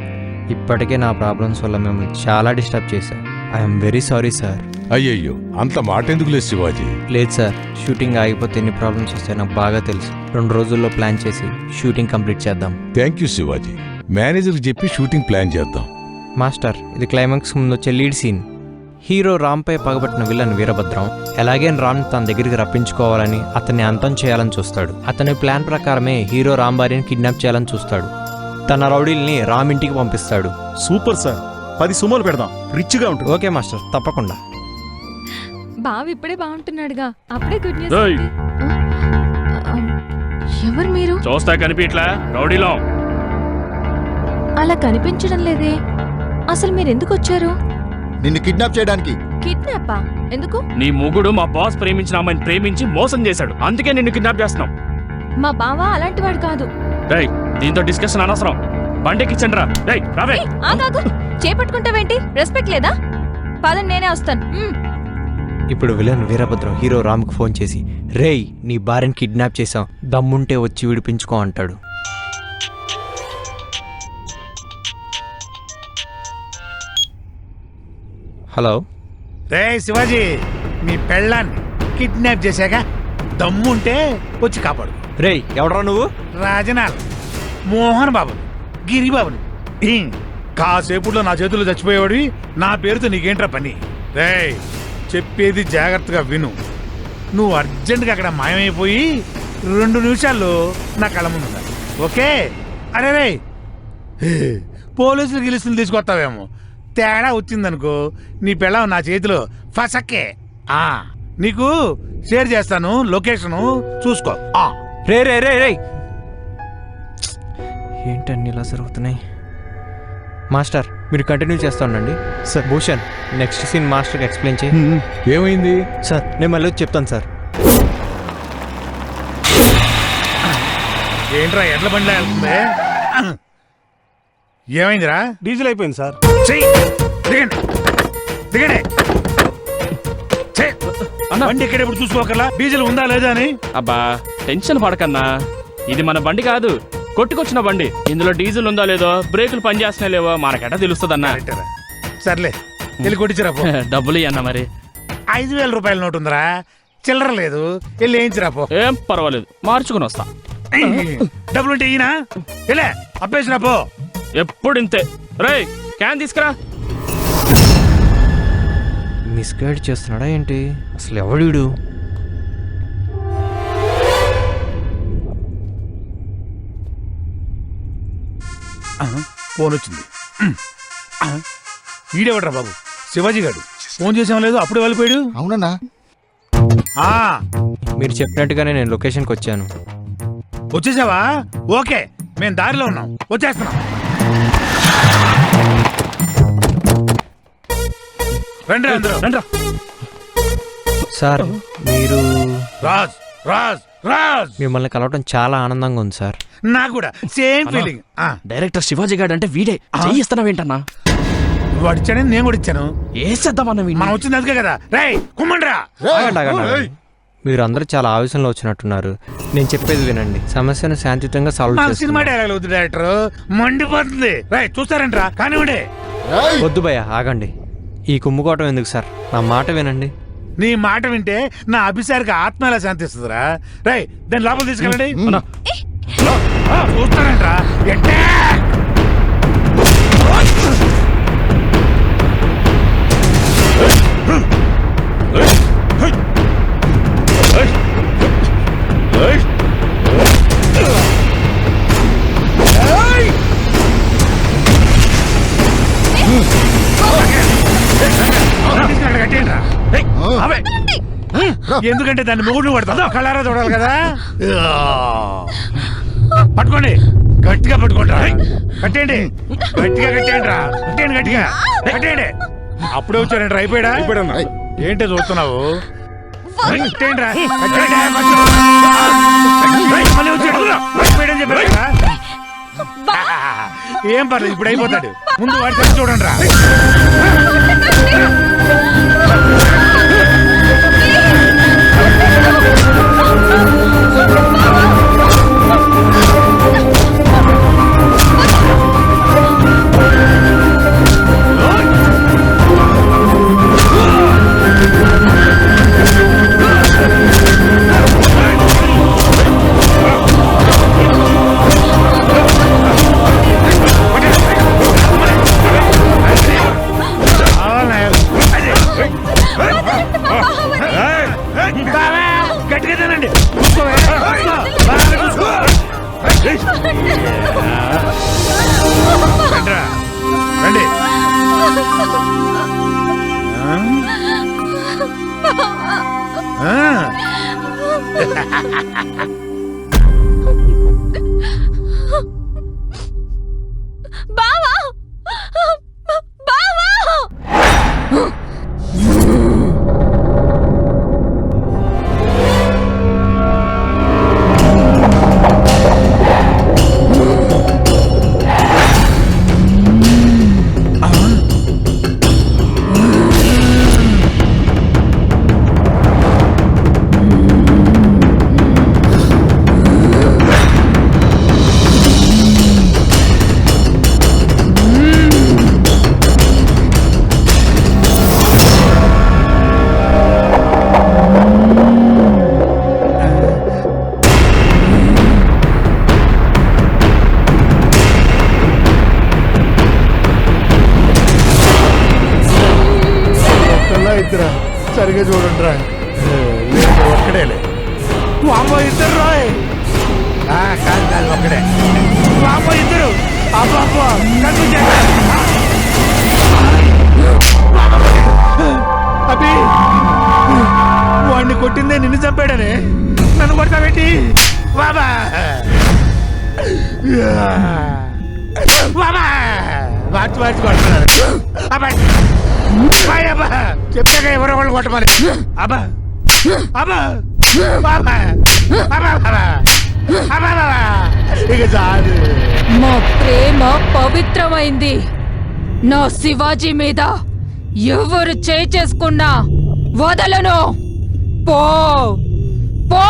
ఇప్పటికే నా ప్రాబ్లమ్స్ వల్ల మిమ్మల్ని చాలా డిస్టర్బ్ చేశాను. I'm very sorry sir. అయ్యయ్యో, అంత మాట ఎందుకు లేదు శివాజీ. లేదు సార్, షూటింగ్ ఆగిపోతే ఎన్ని ప్రాబ్లమ్స్ వస్తాయో నాకు బాగా తెలుసు. 2 రోజుల్లో ప్లాన్ చేసి షూటింగ్ కంప్లీట్ చేద్దాం. Thank you Shivaji. మేనేజర్కి చెప్పి షూటింగ్ ప్లాన్ చేద్దాం. మాస్టర్, ఇది క్లైమాక్స్ ముందు వచ్చే లీడ్ సీన్. హీరో రామ్పై పగబట్టిన విలన్ వీరభద్రం ఎలాగైనా రామ్ తన దగ్గరికి రప్పించుకోవాలని, అతన్ని అంతం చేయాలని చూస్తాడు. అతని ప్లాన్ ప్రకారమే హీరో రామ్ భార్యని కిడ్నాప్ చేయాలని చూస్తాడు. తన రౌడీల్ని రామ్ ఇంటికి పంపిస్తాడు. సూపర్ సార్, 10 సుమోలు పెడదాం, రిచ్గా ఉంటుంది. ఓకే మాస్టర్, తప్పకుండా. బావ ఇప్పుడే బాగుంటున్నాడుగా, అప్పుడే గుడ్ న్యూస్. ఏయ్! ఎవరు మీరు? చూస్తా కనిపించట్లా రౌడీలో. అలా కనిపించడం లేదే. అసలు మీరు ఎందుకు వచ్చారు? నిన్ను కిడ్నాప్ చేయడానికి. కిడ్నాపా? ఎందుకు? నీ మొగుడు మా బాస్ ప్రేమించిన అమ్మాయిని ప్రేమించి మోసం చేశాడు, అందుకే నిన్ను కిడ్నాప్ చేస్తున్నాం. మా బావ అలాంటి వాడు కాదు. రేయ్, దీంతో డిస్కషన్ అనవసరం. బండికి ఇచ్చండి రా. రేయ్, రావే. ఆగాగు, చేపట్టుకుంటావేంటి? రెస్పెక్ట్ లేదా? పదని నేనే వస్తాను. ఇప్పుడు విలన్ వీరభద్రం హీరో రామ్కు ఫోన్ చేసి, రేయ్ నీ భార్యని కిడ్నాప్ చేశాం, దమ్ముంటే వచ్చి విడిపించుకో అంటాడు. హలో. రే శివాజీ, మీ పెళ్ళాన్ని కిడ్నాప్ చేశాక దమ్ముంటే వచ్చి కాపాడు. రేయ్ ఎవడరా నువ్వు? రాజనాల్ మోహన్ బాబు, గిరిబాబుని. కాసేపులో నా చేతుల్లో చచ్చిపోయేవాడివి, నా పేరుతో నీకేంట్రా పని? రేయ్ చెప్పేది జాగ్రత్తగా విను. నువ్వు అర్జెంటుగా అక్కడ మాయమైపోయి 2 నిమిషాల్లో నా కళ్ళ ముందు ఉండాలి, ఓకే? అరే రే, పోలీసులు గిలుసులు తీసుకొస్తావేమో, తేడా వచ్చిందనుకో నీ పెళ్ళం నా చేతిలో ఫసక్కే. నీకు షేర్ చేస్తాను లొకేషను, చూసుకో. రే రే రే రే ఏంటన్నీ ఇలా జరుగుతున్నాయి? మాస్టర్ మీరు కంటిన్యూ చేస్తా ఉండండి. సార్ భూషణ్, నెక్స్ట్ సీన్ మాస్టర్కి ఎక్స్ప్లెయిన్ చేయి. ఏమైంది సార్? నేను మళ్ళీ చెప్తాను సార్. ఏంట్రా ఎడ్ల బండిలో వెళ్తుంది? ఏమైందిరా? డీజిల్ అయిపోయింది సార్. దిగండి దిగండి. బండి ఎక్కడెప్పుడు చూసుకోకర్లా, డీజిల్ ఉందా లేదా అని. అబ్బా టెన్షన్ పడకన్నా, ఇది మన బండి కాదు, కొట్టుకొచ్చిన బండి. ఇందులో డీజిల్ ఉందా లేదో, బ్రేకులు పనిచేస్తున్నాయి లేవో మనకెట తెలుస్తుంది అన్న. సర్లే వెళ్ళి కొట్టించరా. డబ్బులు ఇయ్యన్న మరి. 5,000 రూపాయల నోటు ఉందిరా, చిల్లర లేదు, వెళ్ళి వేయించిరా పో. ఏం పర్వాలేదు, మార్చుకుని వస్తా. డబ్బులుంటే ఈయన వెళ్ళే అప్పేసిరా పో. ఎప్పుడు ఇంతే. రేయ్ క్యాన్ తీసుకురా. మిస్గైడ్ చేస్తున్నాడా ఏంటి? అసలు ఎవడు? ఫోన్ వచ్చింది. ఈడేవడ్రా బాబు? శివాజీ గారు ఫోన్ చేసాం లేదు, అప్పుడే వెళ్ళిపోయాడు. అవునన్నా. మీరు చెప్పినట్టుగానే నేను లొకేషన్కి వచ్చాను. వచ్చేసావా? ఓకే, మేము దారిలో ఉన్నాం, వచ్చేస్తున్నాం. రండి అందరూ రండి. సార్ మీరు రాజ్ రాజ్ రాజ్ మిమ్మల్ని కలవడం చాలా ఆనందంగా ఉంది సార్. నాకు కూడా సేమ్ ఫీలింగ్. డైరెక్టర్ శివాజీ గారు అంటే వీడే. చేయిస్తున్నావేంటన్నా? వాడు ఇచ్చాడని నేను కూడా ఇచ్చాను. వేసేద్దామన్న మనం వచ్చింది అందుకే కదా. రేయ్ కుమ్మండ్రా. మీరు అందరూ చాలా ఆవేశంలో వచ్చినట్టున్నారు. నేను చెప్పేది వినండి, సమస్యను శాంతియుతంగా సాల్వ్ చేస్తాను. సినిమా డైలాగ్ వద్దు డైరెక్టర్, మండిపోతుంది. రేయ్ చూస్తారంట్రా, కానివ్వండి. వద్దు భయ్య, ఆగండి. ఈ కుమ్ముకోవటం ఎందుకు సార్? నా మాట వినండి. నీ మాట వింటే నా అభిసారికి ఆత్మ ఎలా శాంతిస్తుందిరా? రేయ్ దాన్ని లోపల తీసుకెళ్ళండి. చూస్తారంట్రా. ఎందుకంటే దాన్ని మొగుడు పడతా కళ్ళారా చూడాలి కదా. పట్టుకోండి, గట్టిగా పట్టుకోండి. కట్టేయండి, గట్టిగా కట్టేయండి రా. కట్టేయండి, గట్టిగా కట్టేయండి. అప్పుడే వచ్చారండి, అయిపోయాడా? ఏంటో చూస్తున్నావు? కట్టేయండి రా. మళ్ళీ వచ్చాడు, అయిపోయాడని చెప్పారు కదా. ఏం పర్లేదు, ఇప్పుడు అయిపోతాడు. ముందు వాడి చూడండి రా. గట్టిగా తినండి. చూసుకో. రండిరా రండి బావా బావా ఇద్దరా సరిగా చూడండి రా ఒక్కడేలే వామ్మో ఇద్దరు రాయ్ కాదు కాదు ఒక్కడే వామ్మో ఇద్దరు అబ్బా అబ్బి వాడిని కొట్టిందే నిన్ను చంపాడనే నన్ను కొడతాబెట్టి బాబా బాబా మార్చి మార్చి కొడుతున్నారు అబ్బా చెప్తాగా ఎవరో వాళ్ళు కొట్టమని అబ్బా అబ్బా బాబా అబ్బా అబ్బా ఇక చాలు మా ప్రేమ పవిత్రమైంది నా శివాజీ మీద ఎవరు చేయి చేసుకున్నా వదలను పో పో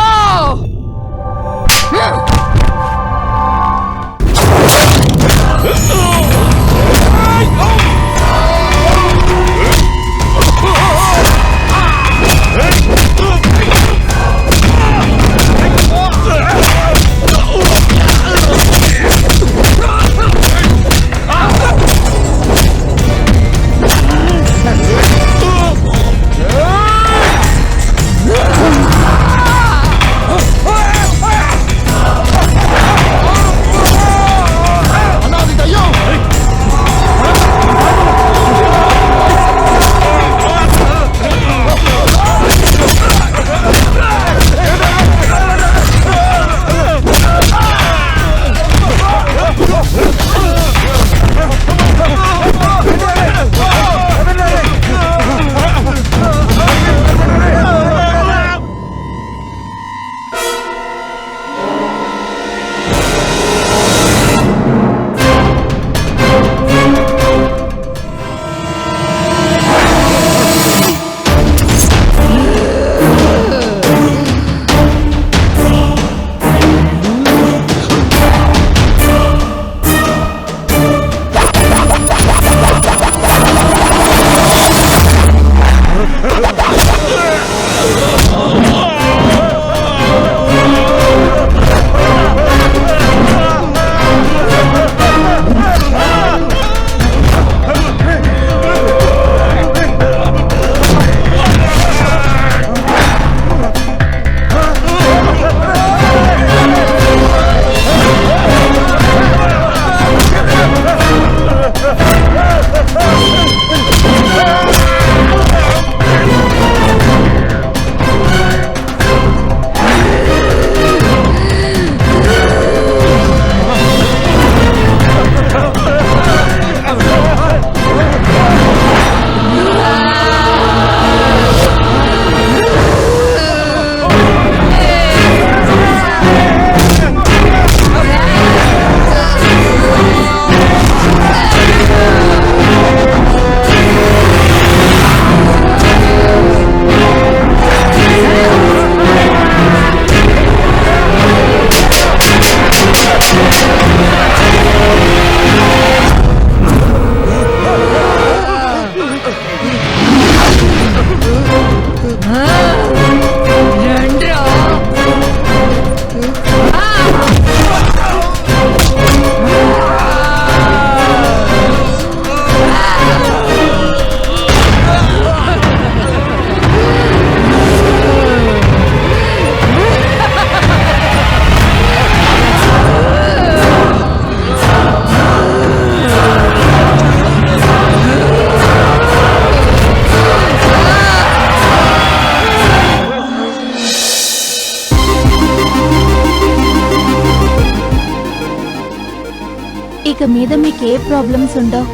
మీద మీకు ఏ ప్రాబ్లమ్స్ ఉండవు.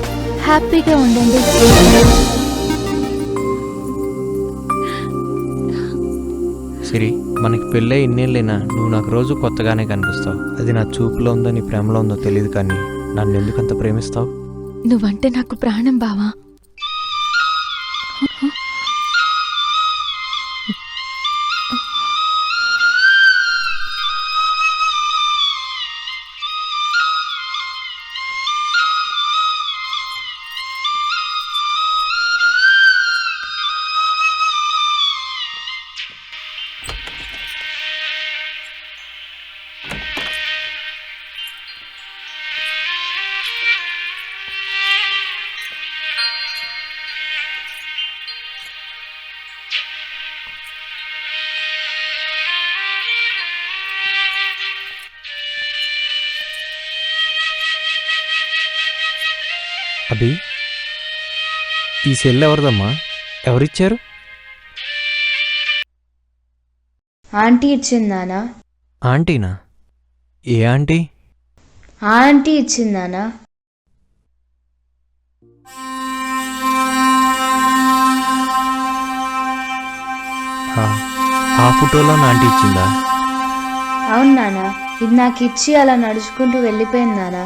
హ్యాపీగా ఉండండి. సిరి, మనకి పెళ్ళే ఇన్నేళ్ళైనా నువ్వు నాకు రోజు కొత్తగానే కనిపిస్తావు. అది నా చూపులో ఉందో నీ ప్రేమలో ఉందో తెలియదు, కానీ నన్ను ఎందుకంత ప్రేమిస్తావు? నువ్వంటే నాకు ప్రాణం బావా. అభి, ఈ సెల్ ఎవరిదమ్మా? ఎవరిచ్చారు? ఆంటీ ఇచ్చిందానా? ఆంటీనా? ఏ ఆంటీ? ఆంటీ ఇచ్చిందానా? ఆ ఫోటోలో నా ఆంటీ ఇచ్చిందా? అవును నానా, ఇది నాకు ఇచ్చి అలా నడుచుకుంటూ వెళ్ళిపోయింది నానా.